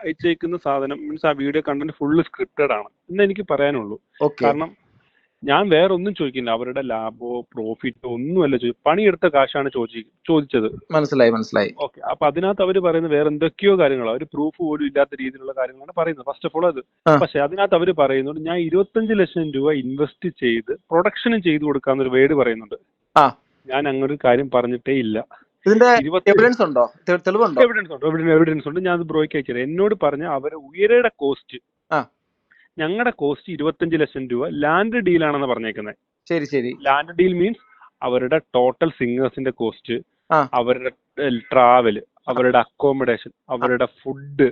അയച്ചേക്കുന്ന സാധനം മീൻസ് ആ വീഡിയോ കണ്ടന്റ് ഫുള്ള് സ്ക്രിപ്റ്റഡ് ആണ് എന്ന് എനിക്ക് പറയാനുള്ളൂ. കാരണം ഞാൻ വേറെ ഒന്നും ചോദിക്കില്ല, അവരുടെ ലാഭോ പ്രോഫിറ്റോ ഒന്നുമല്ല പണിയെടുത്ത കാശാണ് ചോദിച്ചത്. മനസ്സിലായി. ഓക്കെ, അപ്പൊ അതിനകത്ത് അവർ പറയുന്നത് വേറെ എന്തൊക്കെയോ കാര്യങ്ങളോ, അവർ പ്രൂഫ് പോലും ഇല്ലാത്ത രീതിയിലുള്ള കാര്യങ്ങളാണ് പറയുന്നത്. ഫസ്റ്റ് ഓഫ് ഓൾ അത്. പക്ഷെ അതിനകത്ത് അവർ പറയുന്നുണ്ട് ഞാൻ 25 ലക്ഷം രൂപ ഇൻവെസ്റ്റ് ചെയ്ത് പ്രൊഡക്ഷനും ചെയ്തു കൊടുക്കാന്നൊരു വേർഡ് പറയുന്നുണ്ട്. ഞാൻ അങ്ങനൊരു കാര്യം പറഞ്ഞിട്ടേ ഇല്ല. എവിഡൻസ് ഉണ്ടോ? എവിഡൻസ് ഉണ്ട്. ഞാൻ ബ്രോയ്ക്ക് അയച്ചത്. എന്നോട് പറഞ്ഞ അവരെ ഉയരയുടെ കോസ്റ്റ്, ഞങ്ങളുടെ കോസ്റ്റ് 25 ലക്ഷം രൂപ ലാൻഡ് ഡീലാണെന്ന് പറഞ്ഞേക്കുന്നത്. ശരി. ലാൻഡ് ഡീൽ മീൻസ് അവരുടെ ടോട്ടൽ സിംഗേഴ്സിന്റെ കോസ്റ്റ്, അവരുടെ ട്രാവൽ, അവരുടെ അക്കോമഡേഷൻ, അവരുടെ ഫുഡ്,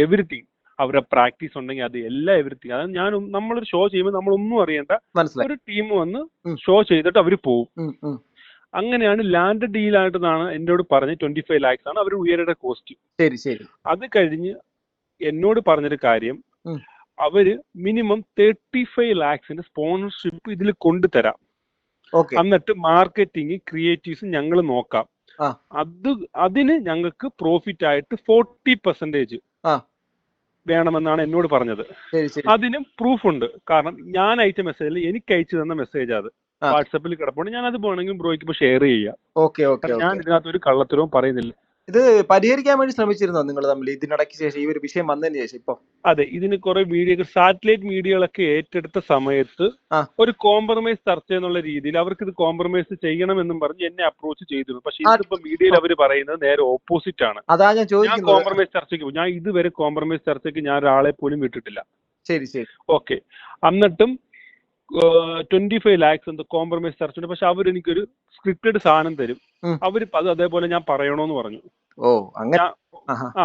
എവറിത്തിങ്, അവരുടെ പ്രാക്ടീസ് ഉണ്ടെങ്കിൽ അത് എല്ലാം എവറിത്തിങ്. അതായത് നമ്മളൊരു ഷോ ചെയ്യുമ്പോൾ നമ്മളൊന്നും അറിയണ്ട, ഒരു ടീം വന്ന് ഷോ ചെയ്തിട്ട് അവർ പോകും. അങ്ങനെയാണ് ലാൻഡ് ഡീലായിട്ടാണ് എന്നോട് പറഞ്ഞ് 25 lakhs ആണ് അവർ ഉയരുടെ കോസ്റ്റ്. ശരി. അത് കഴിഞ്ഞ് എന്നോട് പറഞ്ഞൊരു കാര്യം, അവര് മിനിമം 35 lakhs സ്പോൺസർഷിപ്പ് ഇതിൽ കൊണ്ടുതരാം. എന്നിട്ട് മാർക്കറ്റിംഗ് ക്രിയേറ്റീവ്സ് ഞങ്ങൾ നോക്കാം. അതിന് ഞങ്ങൾക്ക് പ്രോഫിറ്റ് ആയിട്ട് 40% വേണമെന്നാണ് എന്നോട് പറഞ്ഞത്. അതിനും പ്രൂഫ് ഉണ്ട്. കാരണം ഞാൻ അയച്ച മെസ്സേജിൽ എനിക്ക് അയച്ചു തന്ന മെസ്സേജ് അത് വാട്സാപ്പിൽ കിടപ്പുണ്ട്. ഞാൻ അത് വേണമെങ്കിൽ ബ്രോയ്ക്ക് ഇപ്പൊ ഷെയർ ചെയ്യാം. ഞാൻ ഇതിനകത്ത് ഒരു കള്ളത്തരവും പറയുന്നില്ല. ഇത് പരിഹരിക്കാൻ വേണ്ടി ശ്രമിച്ചിരുന്നോ നിങ്ങൾ തമ്മിൽ ഇതിനിടയ്ക്ക് ശേഷം, ഈ ഒരു വിഷയം വന്നതിന് ശേഷം? ഇപ്പൊ അതെ, ഇതിന് കുറെ വീഡിയോ സാറ്റലൈറ്റ് മീഡിയകളൊക്കെ ഏറ്റെടുത്ത സമയത്ത് ഒരു കോംപ്രമൈസ് ചർച്ച എന്നുള്ള രീതിയിൽ അവർക്ക് ഇത് കോംപ്രമൈസ് ചെയ്യണമെന്നും പറഞ്ഞ് എന്നെ അപ്രോച്ച് ചെയ്തിരുന്നു. പക്ഷെ ഇതിപ്പോ മീഡിയയിൽ അവർ പറയുന്നത് നേരെ ഓപ്പോസിറ്റ് ആണ്. ഞാൻ കോംപ്രമൈസ് ചർച്ചയ്ക്ക് പോകും. ഞാൻ ഇതുവരെ കോംപ്രമൈസ് ചർച്ചയ്ക്ക് ഞാൻ ഒരാളെ പോലും വിട്ടിട്ടില്ല. ശരി. ഓക്കെ, എന്നിട്ടും 25 lakhs എന്ത് കോംപ്രമൈസ് ചർച്ച ഉണ്ട്. പക്ഷെ അവരെനിക്കൊരു സ്ക്രിപ്റ്റഡ് സാധനം തരും. അവര് അത് അതേപോലെ ഞാൻ പറയണോന്ന് പറഞ്ഞു.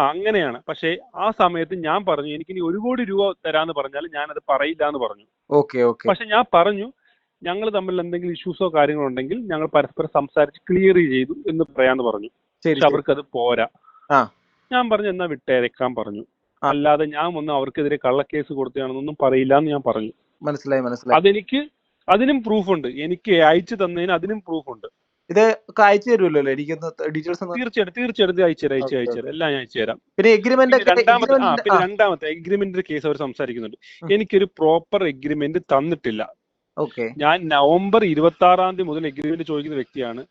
അങ്ങനെയാണ്. പക്ഷെ ആ സമയത്ത് ഞാൻ പറഞ്ഞു എനിക്കിനി 1 കോടി രൂപ തരാന്ന് പറഞ്ഞാൽ ഞാൻ അത് പറയില്ല എന്ന് പറഞ്ഞു. പക്ഷെ ഞാൻ പറഞ്ഞു ഞങ്ങൾ തമ്മിൽ എന്തെങ്കിലും ഇഷ്യൂസോ കാര്യങ്ങളോ ഉണ്ടെങ്കിൽ ഞങ്ങൾ പരസ്പരം സംസാരിച്ച് ക്ലിയർ ചെയ്തു എന്ന് പറയാന്ന് പറഞ്ഞു. പക്ഷെ അവർക്ക് അത് പോരാ. ഞാൻ പറഞ്ഞു എന്നാ വിട്ടേക്കാൻ പറഞ്ഞു. അല്ലാതെ ഞാൻ വന്ന് അവർക്കെതിരെ കള്ളക്കേസ് കൊടുത്തതാണെന്നൊന്നും പറയില്ല എന്ന് ഞാൻ പറഞ്ഞു. മനസ്സിലായി. അതെനിക്ക് അതിനും പ്രൂഫ് ഉണ്ട്. എനിക്ക് അയച്ചു തന്നതിന് അതിനും പ്രൂഫ് ഉണ്ട്. ഇത് അയച്ചു തരുമല്ലോ എനിക്കൊന്ന് ഡീറ്റെയിൽസ്? തീർച്ചയായിട്ടും അയച്ചുതരാം. എല്ലാം ഞാൻ അയച്ചു തരാം. പിന്നെ രണ്ടാമത്തെ എഗ്രിമെന്റിന്റെ കേസ് അവർ സംസാരിക്കുന്നുണ്ട്. എനിക്കൊരു പ്രോപ്പർ എഗ്രിമെന്റ് തന്നിട്ടില്ല. ഞാൻ നവംബർ 26-ാം തീയതി മുതൽ എഗ്രിമെന്റ് ചോദിക്കുന്ന വ്യക്തിയാണ്.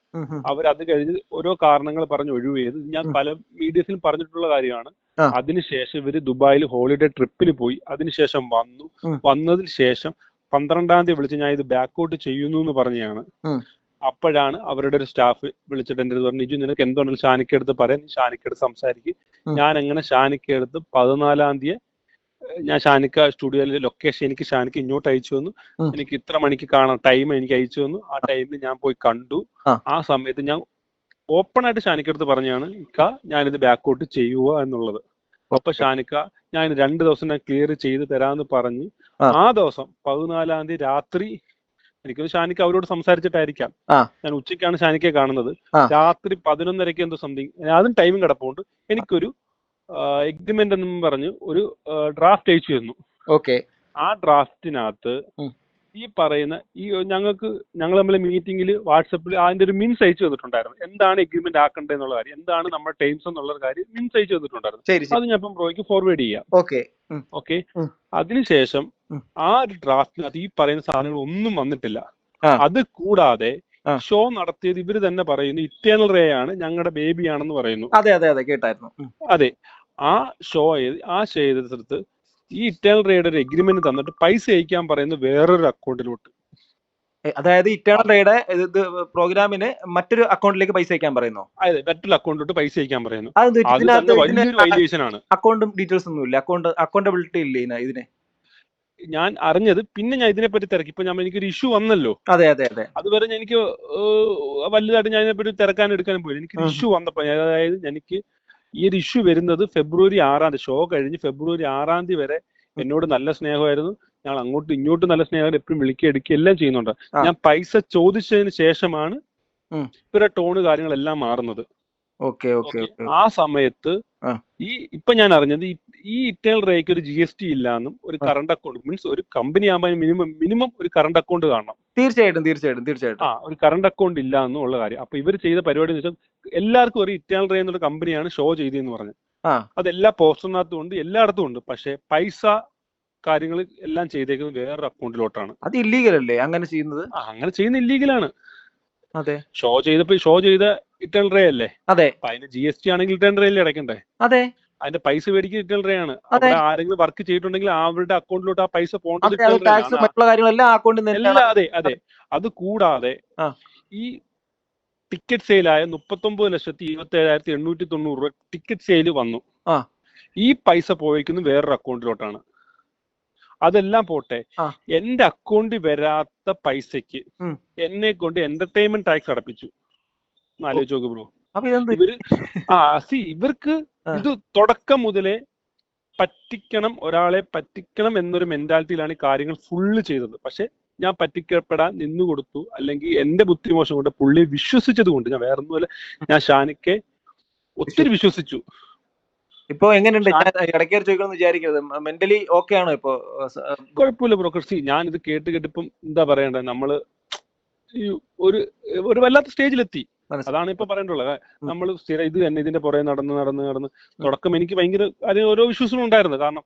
അവരത് കഴിഞ്ഞ് ഓരോ കാരണങ്ങൾ പറഞ്ഞ് ഒഴിവ് ചെയ്ത് ഞാൻ പല മീഡിയസിലും പറഞ്ഞിട്ടുള്ള കാര്യമാണ്. അതിനുശേഷം ഇവര് ദുബായിൽ ഹോളിഡേ ട്രിപ്പിന് പോയി. അതിനുശേഷം വന്നതിന് ശേഷം 12-ാം തീയതി വിളിച്ച് ഞാൻ ഇത് ബാക്കൗട്ട് ചെയ്യുന്നു എന്ന് പറഞ്ഞാണ്. അപ്പോഴാണ് അവരുടെ ഒരു സ്റ്റാഫ് വിളിച്ചിട്ട് എൻ്റെ അടുത്ത് പറഞ്ഞു, നിജു നിനക്ക് എന്തുകൊണ്ടെങ്കിലും ഷാനിക്കടുത്ത് പറയാം, നീ ഷാനിക്കടുത്ത് സംസാരിക്കും. ഞാൻ അങ്ങനെ ഷാനിക്കടുത്ത് 14-ാം തീയതി ഞാൻ ഷാനിക്ക സ്റ്റുഡിയോയിലെ ലൊക്കേഷൻ എനിക്ക് ഷാനിക്ക ഇങ്ങോട്ട് അയച്ചു തന്നു. എനിക്ക് ഇത്ര മണിക്ക് കാണാൻ ടൈം എനിക്ക് അയച്ചു തന്നു. ആ ടൈമിൽ ഞാൻ പോയി കണ്ടു. ആ സമയത്ത് ഞാൻ ഓപ്പൺ ആയിട്ട് ഷാനിക്കടുത്ത് പറഞ്ഞാണ് ഞാനിത് ബാക്കൗട്ട് ചെയ്യുക എന്നുള്ളത്. അപ്പൊ ഷാനിക്ക ഞാൻ 2 ദിവസം ഞാൻ ക്ലിയർ ചെയ്ത് തരാന്ന് പറഞ്ഞ് ആ ദിവസം 14-ാം തീയതി രാത്രി, എനിക്കൊന്ന് ഷാനിക്ക അവരോട് സംസാരിച്ചിട്ടായിരിക്കാം, ഞാൻ ഉച്ചയ്ക്കാണ് ഷാനിക്കയെ കാണുന്നത്, രാത്രി 11:30 എന്തോ സംതിങ്, അതും ടൈമും കിടപ്പുണ്ട്, എനിക്കൊരു എഗ്രിമെന്റ് എന്നും പറഞ്ഞ് ഒരു ഡ്രാഫ്റ്റ് അയച്ചു തന്നു. ആ ഡ്രാഫ്റ്റിനകത്ത് ഈ പറയുന്ന ഞങ്ങൾ തമ്മിൽ മീറ്റിംഗിൽ വാട്സപ്പിൽ അതിന്റെ ഒരു മിൻസ് അയച്ചു തന്നിട്ടുണ്ടായിരുന്നു. എന്താണ് എഗ്രിമെന്റ് ആക്കേണ്ടത് എന്നുള്ള കാര്യം, എന്താണ് നമ്മുടെ ടൈംസ് എന്നുള്ള കാര്യം മിൻസ് അയച്ചു തന്നിട്ടുണ്ടായിരുന്നു. അത് ഞാൻ ഇപ്പം ബ്രോയ്ക്ക് ഫോർവേഡ് ചെയ്യാം. ഓക്കെ. അതിനുശേഷം ആ ഒരു ഡ്രാഫ്റ്റിനകത്ത് ഈ പറയുന്ന സാധനങ്ങൾ ഒന്നും വന്നിട്ടില്ല. അത് കൂടാതെ ഷോ നടത്തിയത് ഇവര് തന്നെ പറയുന്നു ഇറ്റേണൽ റേ ആണ് ഞങ്ങളുടെ ബേബിയാണെന്ന് പറയുന്നു. അതെ, ആ ഷോ ചെയ്തെടുത്ത് ഈ ഇറ്റേണൽ റേയുടെ ഒരു എഗ്രിമെന്റ് തന്നിട്ട് പൈസ അയക്കാൻ പറയുന്നത് വേറൊരു അക്കൗണ്ടിലോട്ട്. അതായത് ഇറ്റേണൽ റേയുടെ പ്രോഗ്രാമിന് മറ്റൊരു അക്കൗണ്ടിലേക്ക് പൈസ അയക്കാൻ പറയുന്നു. അതെ, മറ്റൊരു അക്കൗണ്ടിലോട്ട് പൈസ അയക്കാൻ പറയുന്നു. വലിയൊരു വൈലേഷൻ ആണ്. അക്കൗണ്ടും ഡീറ്റെയിൽസ് ഒന്നും ഇല്ല, അക്കൗണ്ടബിലിറ്റി ഇല്ല ഇതിന്. ഞാൻ അറിഞ്ഞത് പിന്നെ ഞാൻ ഇതിനെപ്പറ്റി തിരക്കി. ഇപ്പൊ എനിക്കൊരു ഇഷ്യൂ വന്നല്ലോ. അതുവരെ എനിക്ക് വലുതായിട്ട് ഞാൻ ഇതിനെപ്പറ്റി തിരക്കാൻ എടുക്കാനും പോയില്ല. എനിക്കൊരു ഇഷ്യൂ വന്നപ്പോ, അതായത് എനിക്ക് ഈ ഒരു ഇഷ്യൂ വരുന്നത് ഫെബ്രുവരി 6-ാം തീയതി, ഷോ കഴിഞ്ഞ് ഫെബ്രുവരി 6-ാം തീയതി വരെ എന്നോട് നല്ല സ്നേഹമായിരുന്നു. ഞങ്ങൾ അങ്ങോട്ടും ഇങ്ങോട്ടും നല്ല സ്നേഹം, എപ്പോഴും വിളിക്കുക എടുക്കുക എല്ലാം ചെയ്യുന്നുണ്ട്. ഞാൻ പൈസ ചോദിച്ചതിന് ശേഷമാണ് ഇവരുടെ ടോണ് കാര്യങ്ങളെല്ലാം മാറുന്നത്. ആ സമയത്ത് ഇപ്പൊ ഞാൻ അറിഞ്ഞത് ഈ ഇറ്റേണൽ റേക്ക് ഒരു GST ഇല്ലാന്നും ഒരു കറണ്ട് അക്കൗണ്ട്, മീൻസ് ഒരു കമ്പനി ആകുമ്പോൾ മിനിമം ഒരു കറണ്ട് അക്കൗണ്ട് കാണണം. തീർച്ചയായിട്ടും ഒരു കറണ്ട് അക്കൗണ്ട് ഇല്ല എന്നുള്ള കാര്യം. അപ്പൊ ഇവർ ചെയ്ത പരിപാടി എന്ന് വെച്ചാൽ എല്ലാവർക്കും ഒരു ഇറ്റേണൽ റേ എന്നുള്ള കമ്പനിയാണ് ഷോ ചെയ്തതെന്ന് പറഞ്ഞു. അതെല്ലാ പോസ്റ്ററിനകത്തും ഉണ്ട്, എല്ലായിടത്തും ഉണ്ട്. പക്ഷെ പൈസ കാര്യങ്ങൾ എല്ലാം ചെയ്തേക്കുന്നത് വേറൊരു അക്കൗണ്ടിലോട്ടാണ്. അത് ഇല്ലീഗൽ അല്ലേ അങ്ങനെ ചെയ്യുന്നത്? അങ്ങനെ ചെയ്യുന്ന ഇല്ലീഗലാണ്. ഷോ ചെയ്ത ഇറ്റേണൽ റേ അല്ലേ? അതിന് GST ആണെങ്കിൽ ഇറ്റേണൽ റേ അല്ലേ അടയ്ക്കണ്ടേ? അതിന്റെ പൈസ മേടിക്കുന്ന ഇറ്റേണൽ റേ ആണ്. അവിടെ ആരെങ്കിലും വർക്ക് ചെയ്തിട്ടുണ്ടെങ്കിൽ അവരുടെ അക്കൗണ്ടിലോട്ട് ആ പൈസ പോകേണ്ടത്. അതെ. അത് കൂടാതെ ഈ ടിക്കറ്റ് സെയിലായ 39,27,890 രൂപ ടിക്കറ്റ് സെയിൽ വന്നു. ഈ പൈസ പോയിരിക്കുന്നത് വേറൊരു അക്കൗണ്ടിലോട്ടാണ്. അതെല്ലാം പോട്ടെ, എന്റെ അക്കൗണ്ടിൽ വരാത്ത പൈസക്ക് എന്നെ കൊണ്ട് എന്റർടൈൻമെന്റ് ടാക്സ് അടപ്പിച്ചു. ആലോചിച്ച് നോക്ക് ബ്രോ. ഇവർക്ക് ഇത് തുടക്കം മുതലേ ഒരാളെ പറ്റിക്കണം എന്നൊരു മെന്റാലിറ്റിയിലാണ് ഈ കാര്യങ്ങൾ ഫുള്ള് ചെയ്തത്. പക്ഷെ ഞാൻ പറ്റിക്കപ്പെടാൻ നിന്നു കൊടുത്തു, അല്ലെങ്കിൽ എന്റെ ബുദ്ധിമോശം കൊണ്ട് പുള്ളി വിശ്വസിച്ചത് കൊണ്ട്, ഞാൻ വേറൊന്നുമല്ല, ഞാൻ ഷാനിക്കെ ഒത്തിരി വിശ്വസിച്ചു. ഇപ്പൊ എങ്ങനെയുണ്ട്? ഇടയ്ക്ക് ചോദിക്കണമെന്ന് വിചാരിക്കരുത്, മെന്റലി ഓക്കെ ആണോ ഇപ്പൊ? കുഴപ്പമില്ല ബ്രോ. ഞാൻ ഇത് കേട്ടിപ്പം എന്താ പറയണ്ടേ, നമ്മള് ഒരു വല്ലാത്ത സ്റ്റേജിലെത്തി. അതാണ് ഇപ്പൊ പറയേണ്ടുള്ളത്. നമ്മൾ സ്ഥിരം ഇത് തന്നെ ഇതിന്റെ പുറകെ നടന്ന് തുടക്കം എനിക്ക് ഭയങ്കര അതിന് ഓരോ ഇഷ്യൂസും ഉണ്ടായിരുന്നു. കാരണം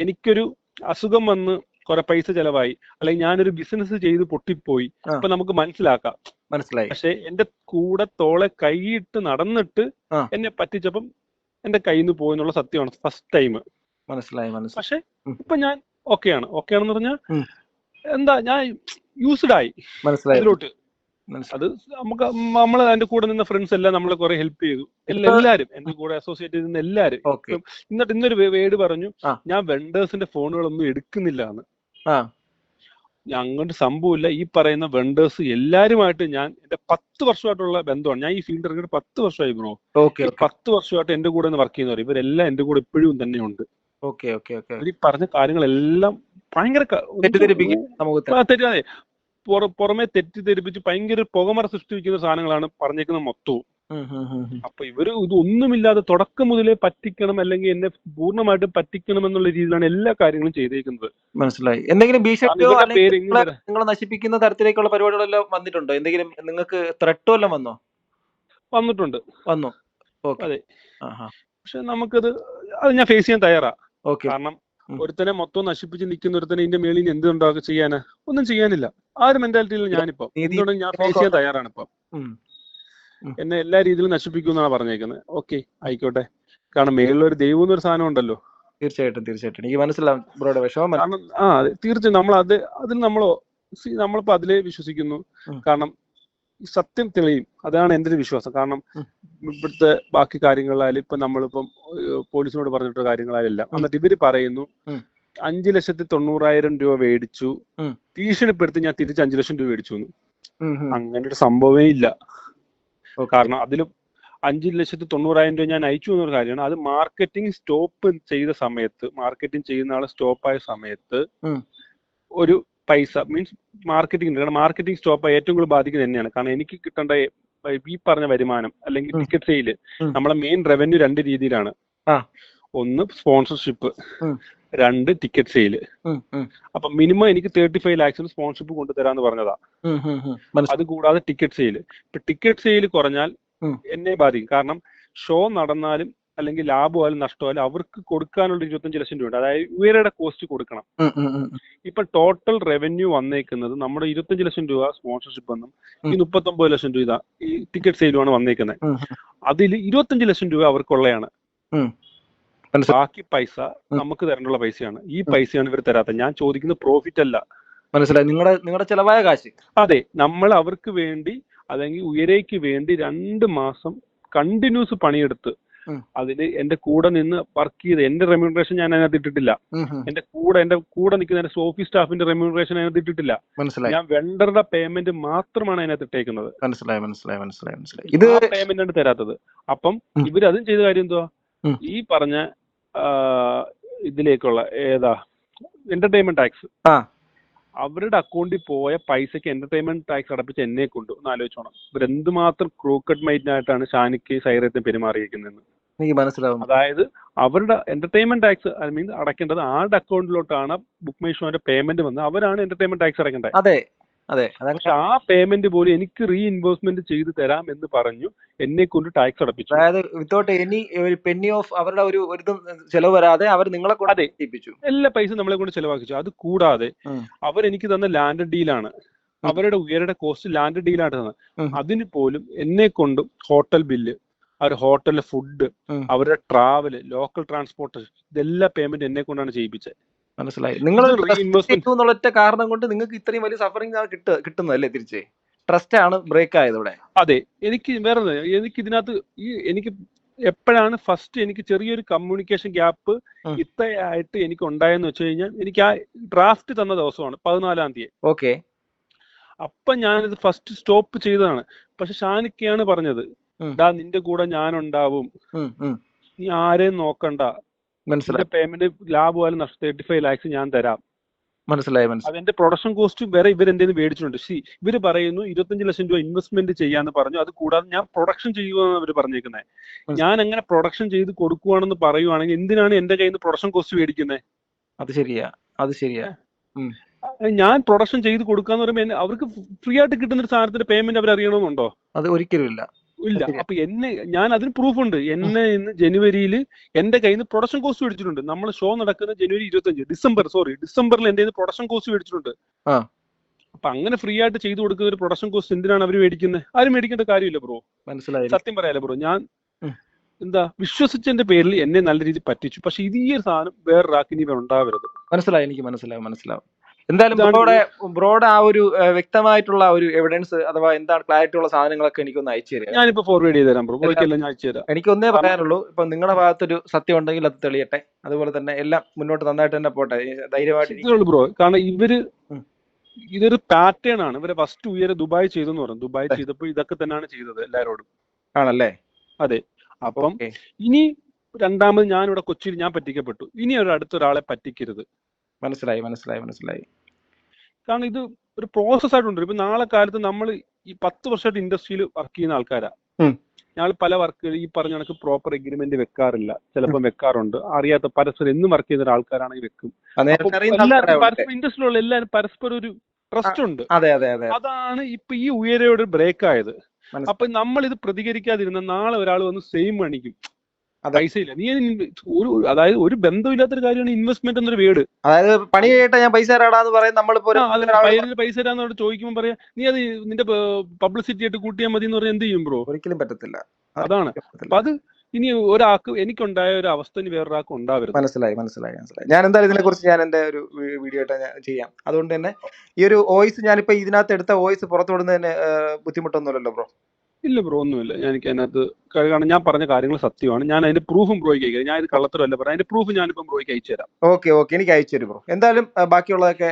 എനിക്കൊരു അസുഖം വന്ന് കുറെ പൈസ ചെലവായി, അല്ലെങ്കിൽ ഞാനൊരു ബിസിനസ് ചെയ്ത് പൊട്ടിപ്പോയി. അപ്പൊ നമുക്ക് മനസ്സിലായി. പക്ഷെ എന്റെ കൂടെ തോളെ കൈയിട്ട് നടന്നിട്ട് എന്നെ പറ്റിച്ചപ്പം എന്റെ കയ്യിൽ നിന്ന് പോയെന്നുള്ള സത്യമാണ് ഫസ്റ്റ് ടൈം. മനസ്സിലായി. പക്ഷെ ഇപ്പൊ ഞാൻ ഓക്കെയാണെന്ന് പറഞ്ഞാൽ എന്താ, ഞാൻ യൂസ്ഡ് ആയി അതിലോട്ട്. അത് നമ്മൾ അതിന്റെ കൂടെ നിന്ന ഫ്രണ്ട്സ് എല്ലാം നമ്മളെ കുറെ ഹെൽപ്പ് ചെയ്തു. എല്ലാരും എന്റെ കൂടെ അസോസിയേറ്റ് ചെയ്തിരുന്ന എല്ലാരും. എന്നിട്ട് ഇന്നൊരു വേർഡ് പറഞ്ഞു, ഞാൻ വെണ്ടേഴ്സിന്റെ ഫോണുകളൊന്നും എടുക്കുന്നില്ല എന്ന്. അങ്ങോട്ട് സംഭവമില്ല. ഈ പറയുന്ന വെണ്ടേഴ്സ് എല്ലാരുമായിട്ട് ഞാൻ എന്റെ 10 വർഷമായിട്ടുള്ള ബന്ധമാണ്. ഞാൻ ഈ ഫീൽഡ് ഇറങ്ങിയിട്ട് 10 വർഷമായി ബ്രോ. 10 വർഷമായിട്ട് എന്റെ കൂടെ വർക്ക് ചെയ്യുന്നവർ ഇവരെല്ലാം എന്റെ കൂടെ ഇപ്പോഴും തന്നെ ഉണ്ട്. ഈ പറഞ്ഞ കാര്യങ്ങളെല്ലാം ഭയങ്കര പുറമെ തെറ്റിദ്ധരിപ്പിച്ച് ഭയങ്കര പുകമറ സൃഷ്ടിക്കുന്ന സാധനങ്ങളാണ് പറഞ്ഞേക്കുന്ന മൊത്തവും. അപ്പൊ ഇവര് ഇതൊന്നുമില്ലാതെ തുടക്കം മുതലേ പറ്റിക്കണം, അല്ലെങ്കിൽ എന്നെ പൂർണ്ണമായിട്ട് പറ്റിക്കണം എന്നുള്ള രീതിയിലാണ് എല്ലാ കാര്യങ്ങളും ചെയ്തേക്കുന്നത്. മനസ്സിലായി. എന്തെങ്കിലും ഭീഷണിയോ നിങ്ങളെ നശിപ്പിക്കുന്ന തരത്തിലേക്കുള്ള പരിപാടികളെല്ലാം വന്നിട്ടുണ്ടോ? എന്തെങ്കിലും നിങ്ങൾക്ക് ത്രെട്ടോ എല്ലാം വന്നിട്ടുണ്ട്. അതെ. പക്ഷെ നമുക്കത് ഞാൻ ഫേസ് ചെയ്യാൻ തയ്യാറാ. കാരണം ഒരുത്തനെ മൊത്തം നശിപ്പിച്ച് നിൽക്കുന്ന ഒരുത്തനെ ഇതിന്റെ മേളിൽ എന്തുണ്ടാകുക ചെയ്യാനാ? ഒന്നും ചെയ്യാനില്ല. ആ ഒരു മെന്റാലിറ്റിയിൽ ഞാനിപ്പോ എന്തുകൊണ്ടും ഞാൻ ഫേസ് ചെയ്യാൻ തയ്യാറാണ്. ഇപ്പം എന്നെ എല്ലാ രീതിയിലും നശിപ്പിക്കുമെന്നാണ് പറഞ്ഞേക്കുന്നത്. ഓക്കെ, ആയിക്കോട്ടെ. കാരണം മേളിലൊരു ദൈവം എന്നൊരു സാധനം ഉണ്ടല്ലോ. തീർച്ചയായിട്ടും എനിക്ക് മനസ്സിലാവും ബ്രോയുടെ വിഷമം. കാരണം തീർച്ചയായും അതിൽ നമ്മളിപ്പോ അതിലേ വിശ്വസിക്കുന്നു. കാരണം സത്യം തെളിയും, അതാണ് എന്റെ ഒരു വിശ്വാസം. കാരണം ഇവിടുത്തെ ബാക്കി കാര്യങ്ങളായാലും ഇപ്പൊ നമ്മളിപ്പം പോലീസിനോട് പറഞ്ഞിട്ടുള്ള കാര്യങ്ങളായാലും എന്നിട്ട് ഇവര് പറയുന്നു 5,90,000 രൂപ മേടിച്ചു, ഭീഷണിപ്പെടുത്തി ഞാൻ തിരിച്ച് 5 ലക്ഷം രൂപ മേടിച്ചു. അങ്ങനെ ഒരു സംഭവമേ ഇല്ല. കാരണം 5,90,000 രൂപ ഞാൻ അയച്ചു എന്നൊരു കാര്യമാണ്. അത് മാർക്കറ്റിംഗ് സ്റ്റോപ്പ് ചെയ്ത സമയത്ത്, മാർക്കറ്റിംഗ് ചെയ്യുന്ന ആള് സ്റ്റോപ്പായ സമയത്ത് ഒരു പൈസ മീൻസ് മാർക്കറ്റിംഗ്, കാരണം മാർക്കറ്റിംഗ് സ്റ്റോപ്പ് ഏറ്റവും കൂടുതൽ ബാധിക്കുന്നത് തന്നെയാണ്. കാരണം എനിക്ക് കിട്ടേണ്ട ഈ പറഞ്ഞ വരുമാനം അല്ലെങ്കിൽ ടിക്കറ്റ് സെയില്, നമ്മളെ മെയിൻ റവന്യൂ 2 രീതിയിലാണ്. ഒന്ന് സ്പോൺസർഷിപ്പ്, 2 ടിക്കറ്റ് സെയില്. അപ്പൊ മിനിമം എനിക്ക് 35 lakhs സ്പോൺസർഷിപ്പ് കൊണ്ടുതരാന്ന് പറഞ്ഞതാ. അത് കൂടാതെ ടിക്കറ്റ് സെയില്. ഇപ്പൊ ടിക്കറ്റ് സെയില് കുറഞ്ഞാൽ എന്നെ ബാധിക്കും. കാരണം ഷോ നടന്നാലും അല്ലെങ്കിൽ ലാഭമായാലും നഷ്ടമായാലും അവർക്ക് കൊടുക്കാനുള്ള 25 ലക്ഷം രൂപ ഉണ്ട്. അതായത് ഉയരയുടെ കോസ്റ്റ് കൊടുക്കണം. ഇപ്പൊ ടോട്ടൽ റവന്യൂ വന്നേക്കുന്നത് നമ്മുടെ 25 ലക്ഷം രൂപ സ്പോൺസർഷിപ്പ് എന്നും ഈ 39 ലക്ഷം രൂപ ഈ ടിക്കറ്റ് സെയിലുമാണ് വന്നേക്കുന്നത്. അതിൽ 25 ലക്ഷം രൂപ അവർക്കുള്ളതാണ്. ബാക്കി പൈസ നമുക്ക് തരേണ്ടുള്ള പൈസയാണ്. ഈ പൈസയാണ് ഇവർ തരാത്തത്. ഞാൻ ചോദിക്കുന്നത് പ്രോഫിറ്റ് അല്ല. മനസ്സിലായി, നിങ്ങളുടെ ചെലവായ കാശ്. അതെ, നമ്മൾ അവർക്ക് വേണ്ടി അല്ലെങ്കിൽ ഉയരേക്ക് വേണ്ടി 2 മാസം കണ്ടിന്യൂസ് പണിയെടുത്ത് അതിന് എന്റെ കൂടെ നിന്ന് വർക്ക് ചെയ്ത് എന്റെ റെമ്യൂണറേഷൻ ഞാൻ അതിനകത്ത് ഇട്ടിട്ടില്ല. എന്റെ കൂടെ നിൽക്കുന്ന എന്റെ ഓഫീസ് സ്റ്റാഫിന്റെ റെമ്യൂണറേഷൻ അതിനകത്ത് ഇട്ടിട്ടില്ല. ഞാൻ വെണ്ടറുടെ പേയ്മെന്റ് മാത്രമാണ് അതിനകത്ത് ഇട്ടേക്കുന്നത്. ഇത് പേയ്മെന്റ് ആണ് തരാത്തത്. അപ്പം ഇവര് അതും ചെയ്ത കാര്യം എന്തുവാ, ഈ പറഞ്ഞ ഇതിലേക്കുള്ള എന്റർടൈൻമെന്റ് ടാക്സ്, അവരുടെ അക്കൗണ്ടിൽ പോയ പൈസക്ക് എന്റർടൈൻമെന്റ് ടാക്സ് അടപ്പിച്ച് എന്നെ കൊണ്ട് ഒന്ന് ആലോചിച്ചോണം. ഇവരെന്തുമാത്രം ക്രൂക്കഡ് മൈൻഡായിട്ടാണ് ഷാനിക്ക് സൈറത്തിന് പെരുമാറിയിരിക്കുന്നതെന്ന് എനിക്ക് മനസ്സിലാവും. അതായത് അവരുടെ എന്റർടൈൻമെന്റ് ടാക്സ് മീൻസ് അടയ്ക്കേണ്ടത് ആരുടെ അക്കൗണ്ടിലോട്ടാണ് ബുക്ക് മൈ ഷോന്റെ പേയ്മെന്റ് വന്നത്, അവരാണ് എന്റർടൈൻമെന്റ് ടാക്സ് അടയ്ക്കേണ്ടത്. അതെ. പക്ഷെ ആ പേയ്മെന്റ് പോലും എനിക്ക് റീഇൻവേഴ്സ്മെന്റ് ചെയ്ത് തരാം എന്ന് പറഞ്ഞു എന്നെ കൊണ്ട് ടാക്സ് അടപ്പിച്ചു. അതായത് വിത്തൗട്ട് എനി ഒരു പെന്നി ഓഫ് അവരുടെ ഒരു ചെലവ് വരാതെ അവർ നിങ്ങളെ കൊണ്ട് ഏൽപ്പിച്ചു. എല്ലാ പൈസ നമ്മളെ കൊണ്ട് ചെലവാക്കിച്ചു. അത് കൂടാതെ അവരെനിക്ക് തന്ന ലാൻഡ് ഡീലാണ്, അവരുടെ ഉയരുടെ കോസ്റ്റ് ലാൻഡ് ഡീലാണ് തന്നത്. അതിന് പോലും എന്നെ കൊണ്ടും ഹോട്ടൽ ബില്ല്, അവരുടെ ഹോട്ടലിലെ ഫുഡ്, അവരുടെ ട്രാവല്, ലോക്കൽ ട്രാൻസ്പോർട്ടേഷൻ, ഇതെല്ലാം പേയ്മെന്റ് എന്നെ കൊണ്ടാണ് ചെയ്യിപ്പിച്ചത്. മനസ്സിലായി. നിങ്ങൾ ഒറ്റ കാരണം കൊണ്ട് നിങ്ങൾക്ക് ഇത്രയും വലിയ സഫറിംഗ് കിട്ടുന്നതല്ലേ? തിരിച്ച് ട്രസ്റ്റ് ആണ് ബ്രേക്ക് ആയത് ഇവിടെ. അതെ, എനിക്ക് എനിക്ക് ഇതിനകത്ത് എനിക്ക് എപ്പോഴാണ് ഫസ്റ്റ് എനിക്ക് ചെറിയൊരു കമ്മ്യൂണിക്കേഷൻ ഗ്യാപ്പ് ഇത്രയായിട്ട് എനിക്ക് ഉണ്ടായെന്ന് വെച്ച് കഴിഞ്ഞാൽ, എനിക്ക് ആ ഡ്രാഫ്റ്റ് തന്ന ദിവസമാണ് 14-ാം തീയതി. ഓക്കെ. അപ്പൊ ഞാനിത് ഫസ്റ്റ് സ്റ്റോപ്പ് ചെയ്തതാണ്. പക്ഷെ ഷാനിക്കയാണ് പറഞ്ഞത്, നിന്റെ കൂടെ ഞാനുണ്ടാവും, നീ ആരെയും നോക്കണ്ട, പേയ്മെന്റ് ലാഭമായാലും 35 lakhs ഞാൻ തരാം. മനസ്സിലായി. അതെന്റെ പ്രൊഡക്ഷൻ കോസ്റ്റ് വേറെ ഇവരെന്തെങ്കിലും മേടിച്ചിട്ടുണ്ട്. ഇവര് പറയുന്നു 25 ലക്ഷം രൂപ ഇൻവെസ്റ്റ്മെന്റ് ചെയ്യാന്ന് പറഞ്ഞു. അത് കൂടാതെ ഞാൻ പ്രൊഡക്ഷൻ ചെയ്യുമെന്ന് അവർ പറഞ്ഞേക്കുന്നത്. ഞാൻ അങ്ങനെ പ്രൊഡക്ഷൻ ചെയ്ത് കൊടുക്കുവാണെന്ന് പറയുവാണെങ്കിൽ എന്തിനാണ് എന്റെ കയ്യിൽ നിന്ന് പ്രൊഡക്ഷൻ കോസ്റ്റ് മേടിക്കുന്നത്? അത് ശരിയാ. ഞാൻ പ്രൊഡക്ഷൻ ചെയ്ത് കൊടുക്കാന്ന് പറയുമ്പോൾ അവർക്ക് ഫ്രീ ആയിട്ട് കിട്ടുന്ന ഒരു സാധനത്തിന്റെ പേയ്മെന്റ് അവർ അറിയണമെന്നുണ്ടോ? അത് ഒരിക്കലും ഇല്ല. അപ്പൊ ഞാൻ അതിന് പ്രൂഫ് ഉണ്ട്. എന്നെ ഇന്ന് ജനുവരിയിൽ എന്റെ കയ്യിൽ നിന്ന് പ്രൊഡക്ഷൻ കോസ്റ്റ് മേടിച്ചിട്ടുണ്ട്. നമ്മൾ ഷോ നടക്കുന്ന ജനുവരി 25 ഡിസംബറിൽ എന്റെ പ്രൊഡക്ഷൻ കോസ്റ്റ് മേടിച്ചിട്ടുണ്ട്. അപ്പൊ അങ്ങനെ ഫ്രീ ആയിട്ട് ചെയ്തു കൊടുക്കുന്ന ഒരു പ്രൊഡക്ഷൻ കോസ്റ്റ് എന്തിനാണ് അവർ മേടിക്കുന്നത്? ആരും മേടിക്കേണ്ട കാര്യമില്ല ബ്രോ. മനസ്സിലായി. സത്യം പറയാലോ ബ്രോ, ഞാൻ വിശ്വസിച്ചതിന്റെ പേരിൽ എന്നെ നല്ല രീതിയിൽ പറ്റിച്ചു. പക്ഷെ ഇത് ഈ ഒരു സാധനം വേറൊരാൾക്ക് ഇനി ഉണ്ടാവരുത്. മനസ്സിലായി, എനിക്ക് മനസ്സിലാവും. എന്തായാലും ബ്രോയുടെ ആ ഒരു വ്യക്തമായിട്ടുള്ള ഒരു എവിഡൻസ് അഥവാ എന്താണ് ക്ലാരിറ്റി ഉള്ള സാധനങ്ങളൊക്കെ എനിക്കൊന്ന് അയച്ചു തരാം. ഞാനിപ്പോ ഫോർവേഡ് ചെയ്ത് തരാം ബ്രോ. ഞാൻ അയച്ചു തരാം. എനിക്കൊന്നേ പറയാനുള്ളൂ, ഇപ്പൊ നിങ്ങളുടെ ഭാഗത്തൊരു സത്യം ഉണ്ടെങ്കിൽ അത് തെളിയട്ടെ. അതുപോലെ തന്നെ എല്ലാം മുന്നോട്ട് നന്നായിട്ട് തന്നെ പോട്ടെ, ധൈര്യമായിട്ട് ബ്രോ. കാരണം ഇതൊരു പാറ്റേൺ ആണ്. ഇവരെ ഫസ്റ്റ് ഉയരെ ദുബായ് ചെയ്തെന്ന് പറഞ്ഞു. ദുബായ് ചെയ്തപ്പോൾ ഇതൊക്കെ തന്നെയാണ് ചെയ്തത് എല്ലാരോടും. ആണല്ലേ? അതെ. അപ്പം ഇനി രണ്ടാമത് ഞാൻ ഇവിടെ കൊച്ചിയിൽ ഞാൻ പറ്റിക്കപ്പെട്ടു. ഇനി അടുത്തൊരാളെ പറ്റിക്കരുത്. മനസ്സിലായി. കാരണം ഇത് ഒരു പ്രോസസ് ആയിട്ടുണ്ട്. ഇപ്പൊ നാളെ കാലത്ത് നമ്മൾ ഈ 10 വർഷമായിട്ട് ഇൻഡസ്ട്രിയിൽ വർക്ക് ചെയ്യുന്ന ആൾക്കാരാ. ഞങ്ങൾ പല വർക്കുകൾ ഈ പറഞ്ഞ കണക്ക് പ്രോപ്പർ എഗ്രിമെന്റ് വെക്കാറില്ല, ചിലപ്പോൾ വെക്കാറുണ്ട്. അറിയാത്ത പരസ്പരം എന്നും വർക്ക് ചെയ്യുന്ന ആൾക്കാരാണെങ്കിൽ വെക്കും. ഇൻഡസ്ട്രിയിലുള്ള എല്ലാവരും പരസ്പരം ഒരു ട്രസ്റ്റ് ഉണ്ട്. അതാണ് ഇപ്പൊ ഈ ഉയരയോട് ബ്രേക്ക് ആയത്. അപ്പൊ നമ്മൾ ഇത് പ്രതികരിക്കാതിരുന്ന നാളെ ഒരാൾ വന്ന് സെയിം അണിക്കും. പൈസയില്ല, നീ അതായത് ഒരു ബന്ധമില്ലാത്തൊരു കാര്യമാണ് ഇൻവെസ്റ്റ്മെന്റ് എന്നൊരു വേർഡ്. അതായത് പണി ചെയ്യട്ടെ ഞാൻ പൈസ തരാടാന്ന് പറയും. പൈസ തരാന്നോട് ചോദിക്കുമ്പോൾ പറയാ നീ അത് നിന്റെ പബ്ലിസിറ്റി ആയിട്ട് കൂട്ടിയാൽ മതി എന്ന് പറഞ്ഞാൽ എന്ത് ചെയ്യും ബ്രോ? ഒരിക്കലും പറ്റത്തില്ല. അതാണ്. അപ്പൊ അത് ഇനി ഒരാൾക്ക് എനിക്കുണ്ടായ ഒരു അവസ്ഥ ഇനി വേറൊരാൾക്ക് ഉണ്ടാവരുത്. മനസ്സിലായി. ഞാൻ എന്തായാലും ഇതിനെ കുറിച്ച് ഞാൻ എന്റെ ഒരു വീഡിയോ ആയിട്ട് ചെയ്യാം. അതുകൊണ്ട് തന്നെ ഈ ഒരു വോയിസ് ഞാനിപ്പോ ഇതിനകത്ത് എടുത്ത വോയിസ് പുറത്തുവിടുന്നതിന് ബുദ്ധിമുട്ടൊന്നുമില്ലല്ലോ ബ്രോ? ഇല്ല ബ്രോ, ഒന്നുമില്ല. എനിക്ക് അതിനകത്ത് കാരണം ഞാൻ പറഞ്ഞ കാര്യങ്ങൾ സത്യമാണ്. ഞാൻ അതിന്റെ പ്രൂഫും ബ്രോയ്ക്ക് അയക്കാം. ഞാൻ ഇത് കള്ളത്തരമല്ല പറയാം. അതിന്റെ പ്രൂഫ് ഞാനിപ്പം ബ്രോയ്ക്ക് അയച്ചു തരാം. ഓക്കെ എനിക്ക് അയച്ചു തരും ബ്രോ. എന്തായാലും ബാക്കിയുള്ളതൊക്കെ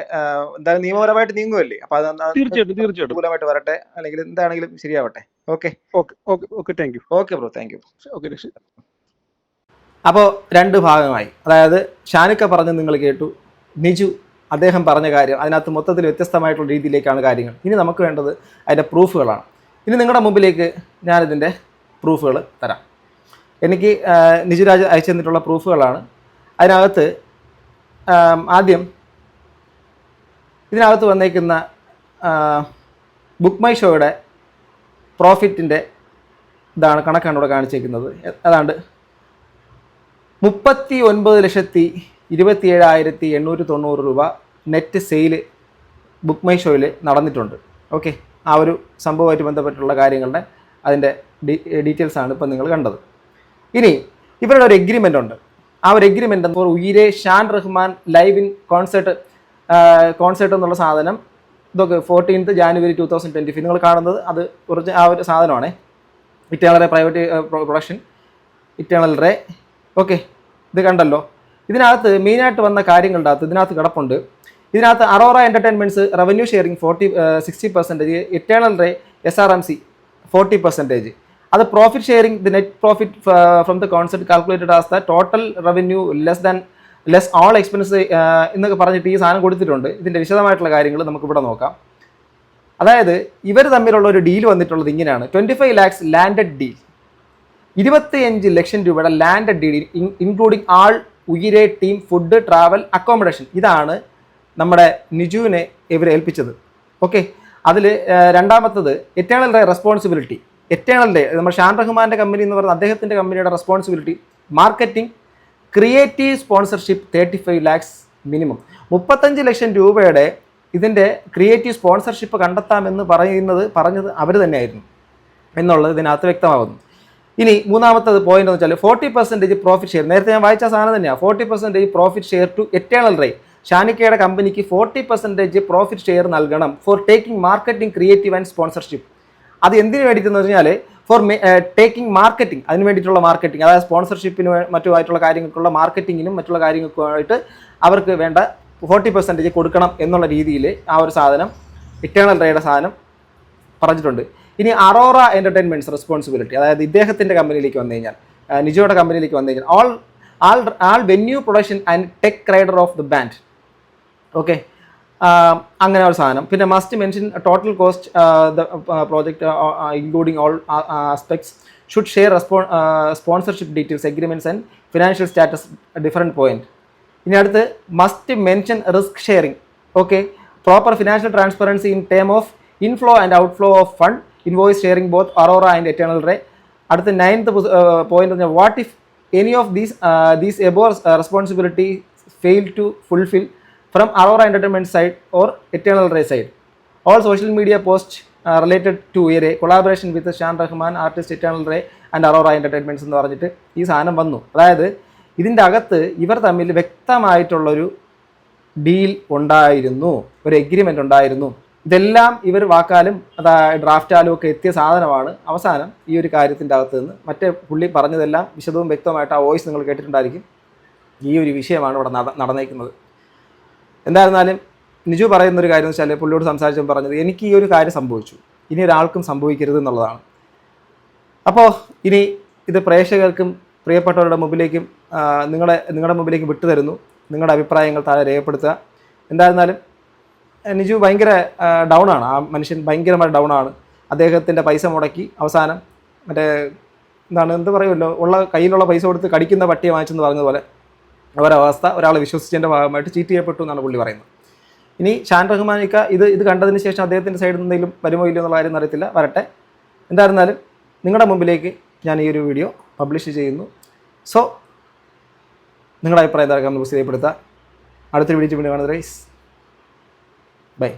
എന്തായാലും നിയമപരമായിട്ട് നീങ്ങുമല്ലേ, അപ്പൊ അത് തീർച്ചയായിട്ടും അനുകൂലമായിട്ട് വരട്ടെ, അല്ലെങ്കിൽ എന്താണെങ്കിലും ശരിയാവട്ടെ. Okay thank you. Okay bro, thank you. Okay. അപ്പോൾ 2 ഭാഗമായി. അതായത് ഷാനിക്ക പറഞ്ഞ് നിങ്ങൾ കേട്ടു, നിജു അദ്ദേഹം പറഞ്ഞ കാര്യം, അതിനകത്ത് മൊത്തത്തിൽ വ്യത്യസ്തമായിട്ടുള്ള രീതിയിലേക്കാണ് കാര്യങ്ങൾ. ഇനി നമുക്ക് വേണ്ടത് അതിൻ്റെ പ്രൂഫുകളാണ്. ഇനി നിങ്ങളുടെ മുമ്പിലേക്ക് ഞാനിതിൻ്റെ പ്രൂഫുകൾ തരാം. എനിക്ക് നിജുരാജ് അയച്ചു തന്നിട്ടുള്ള പ്രൂഫുകളാണ്. അതിനകത്ത് ആദ്യം ഇതിനകത്ത് വന്നേക്കുന്ന ബുക്ക് മൈ ഷോയുടെ പ്രോഫിറ്റിൻ്റെ ഇതാണ്, കണക്കാണ് ഇവിടെ കാണിച്ചേക്കുന്നത്. അതാണ്ട് 39,27,890 രൂപ നെറ്റ് സെയിൽ ബുക്ക് മൈ ഷോയിൽ നടന്നിട്ടുണ്ട്. ഓക്കെ, ആ ഒരു സംഭവമായിട്ട് ബന്ധപ്പെട്ടുള്ള കാര്യങ്ങളുടെ അതിൻ്റെ ഡീറ്റെയിൽസാണ് ഇപ്പം നിങ്ങൾ കണ്ടത്. ഇനി ഇവരുടെ ഒരു എഗ്രിമെൻ്റ് ഉണ്ട്. ആ ഒരു agreement for Uyire Shaan Rahman live in concert എന്നുള്ള സാധനം, ഇതൊക്കെ 14th January 2025 നിങ്ങൾ കാണുന്നത് അത് കുറച്ച് ആ ഒരു സാധനമാണ്. Eternal Ray private production, Eternal Ray. Okay, ഇത് കണ്ടല്ലോ. ഇതിനകത്ത് മെയിനായിട്ട് വന്ന കാര്യങ്ങളുടെ അകത്ത് ഇതിനകത്ത് കിടപ്പുണ്ട്. ഇതിനകത്ത് Aurora Entertainments revenue sharing 60%, Eternal Ray SRMC 40%. അത് profit sharing the net profit from the concept calculated as the total revenue less all expense എന്നൊക്കെ പറഞ്ഞിട്ട് ഈ സാധനം കൊടുത്തിട്ടുണ്ട്. ഇതിൻ്റെ വിശദമായിട്ടുള്ള കാര്യങ്ങൾ നമുക്കിവിടെ നോക്കാം. അതായത് ഇവർ തമ്മിലുള്ള ഒരു ഡീൽ വന്നിട്ടുള്ളത് ഇങ്ങനെയാണ്. 25 lakhs ലാൻഡഡ് ഡീൽ, 25 ലക്ഷം രൂപയുടെ landed deal including all Uyire team food travel accommodation. ഇതാണ് നമ്മുടെ നിജുവിനെ ഇവർ ഏൽപ്പിച്ചത്. ഓക്കെ, അതിൽ രണ്ടാമത്തത് Eternal Ray responsibility. Eternal Ray നമ്മുടെ ഷാൻ റഹ്മാൻ്റെ കമ്പനി എന്ന് പറയുന്ന അദ്ദേഹത്തിൻ്റെ കമ്പനിയുടെ responsibility marketing creative sponsorship 35 lakhs minimum. 35 ലക്ഷം രൂപയുടെ ഇതിൻ്റെ ക്രിയേറ്റീവ് സ്പോൺസർഷിപ്പ് കണ്ടെത്താമെന്ന് പറഞ്ഞത് അവർ തന്നെയായിരുന്നു എന്നുള്ളത് ഇതിനകത്ത് വ്യക്തമാകുന്നു. ഇനി മൂന്നാമത്തത് പോയിന്റ് എന്ന് വെച്ചാൽ 40% പ്രോഫിറ്റ് ഷെയർ. നേരത്തെ ഞാൻ വായിച്ച സാധനം തന്നെയാണ്. 40% profit share to Eternal Ray. ഷാനിക്കയുടെ കമ്പനിക്ക് 40% പ്രോഫിറ്റ് ഷെയർ നൽകണം for taking marketing creative and sponsorship. അത് എന്തിനു വേണ്ടിയിട്ടെന്ന് പറഞ്ഞാൽ ഫോർ ടേക്കിംഗ് മാർക്കറ്റിംഗ്, അതിന് വേണ്ടിയിട്ടുള്ള മാർക്കറ്റിംഗ്, അതായത് സ്പോൺസർഷിപ്പിന് മറ്റുമായിട്ടുള്ള കാര്യങ്ങൾക്കുള്ള മാർക്കറ്റിങ്ങിനും മറ്റുള്ള കാര്യങ്ങൾക്കുമായിട്ട് അവർക്ക് വേണ്ട 40% കൊടുക്കണം എന്നുള്ള രീതിയിൽ ആ ഒരു സാധനം ഇറ്റേണൽ റേയുടെ സാധനം പറഞ്ഞിട്ടുണ്ട്. ഇനി അറോറ എൻ്റർടൈൻമെൻറ്റ്സ് റെസ്പോൺസിബിലിറ്റി, അതായത് ഇദ്ദേഹത്തിൻ്റെ കമ്പനിയിലേക്ക് വന്നു കഴിഞ്ഞാൽ, നിജോയുടെ കമ്പനിയിലേക്ക് വന്നു കഴിഞ്ഞാൽ all venue production and tech rider of the band. Okay, അങ്ങനെ ഒരു സാധനം. പിന്നെ must mention total cost the project including all aspects should share sponsorship details agreements and financial status different point. ഇനി അടുത്ത് must mention risk sharing. Okay, proper financial transparency in term of inflow and outflow of fund, invoice sharing both Aurora and Eternal Ray. അടുത്ത 9th point, what if any of these above responsibility fail to fulfil from Aurora Entertainment side or Eternal Ray side. All social media posts related to a collaboration with Shan Rahman, artist Eternal Ray and Aurora Entertainments എന്ന് പറഞ്ഞിട്ട് ഈ സാധനം വന്നു. അതായത് ഇതിൻ്റെ അകത്ത് ഇവർ തമ്മിൽ വ്യക്തമായിട്ടുള്ളൊരു ഡീൽ ഉണ്ടായിരുന്നു, ഒരു എഗ്രിമെൻ്റ് ഉണ്ടായിരുന്നു. ഇതെല്ലാം ഇവർ വാക്കാലും ഡ്രാഫ്റ്റാലും ഒക്കെ എത്തിയ സാധനമാണ്. അവസാനം ഈ ഒരു കാര്യത്തിൻ്റെ അകത്ത് നിന്ന് മറ്റേ പുള്ളി പറഞ്ഞതെല്ലാം വിശദവും വ്യക്തമായിട്ട് ആ വോയിസ് നിങ്ങൾ കേട്ടിട്ടുണ്ടായിരിക്കും. ഈ ഒരു വിഷയമാണ് ഇവിടെ നടന്നേക്കുന്നത്. എന്തായിരുന്നാലും നിജു പറയുന്നൊരു കാര്യം എന്ന് വെച്ചാൽ, പുള്ളിയോട് സംസാരിച്ചപ്പോൾ പറഞ്ഞത്, എനിക്ക് ഈ ഒരു കാര്യം സംഭവിച്ചു, ഇനി ഒരാൾക്കും സംഭവിക്കരുത് എന്നുള്ളതാണ്. അപ്പോൾ ഇനി ഇത് പ്രേക്ഷകർക്കും പ്രിയപ്പെട്ടവരുടെ മുമ്പിലേക്കും നിങ്ങളുടെ മുമ്പിലേക്ക് വിട്ടുതരുന്നു. നിങ്ങളുടെ അഭിപ്രായങ്ങൾ താഴെ രേഖപ്പെടുത്തുക. എന്തായിരുന്നാലും നിജു ഭയങ്കര ഡൗണാണ്. ആ മനുഷ്യൻ ഭയങ്കരമായി ഡൗണാണ്. അദ്ദേഹത്തിൻ്റെ പൈസ മുടക്കി അവസാനം എന്ത് പറയുമല്ലോ, കയ്യിലുള്ള പൈസ കൊടുത്ത് കടിക്കുന്ന പട്ടിയെ വാങ്ങിച്ചെന്ന് പറഞ്ഞതുപോലെ ഒരവസ്ഥ, ഒരാളെ വിശ്വസിച്ചതിൻ്റെ ഭാഗമായിട്ട് ചീറ്റ് ചെയ്യപ്പെട്ടു എന്നാണ് പുള്ളി പറയുന്നത്. ഇനി ഷാൻ റഹ്മാനിക്ക ഇത് കണ്ടതിന് ശേഷം അദ്ദേഹത്തിൻ്റെ സൈഡിൽ നിന്ന് എന്തെങ്കിലും വരുമോ ഇല്ലയോ എന്നുള്ള കാര്യം അറിയത്തില്ല, വരട്ടെ. എന്തായിരുന്നാലും നിങ്ങളുടെ മുമ്പിലേക്ക് ഞാൻ ഈ ഒരു വീഡിയോ പബ്ലിഷ് ചെയ്യുന്നു. സോ നിങ്ങളുടെ അഭിപ്രായം എന്താ കമന്റ് ബോക്സിൽ രേഖപ്പെടുത്തുക. അടുത്തൊരു വീഡിയോ കാണുന്നത്. ബൈ.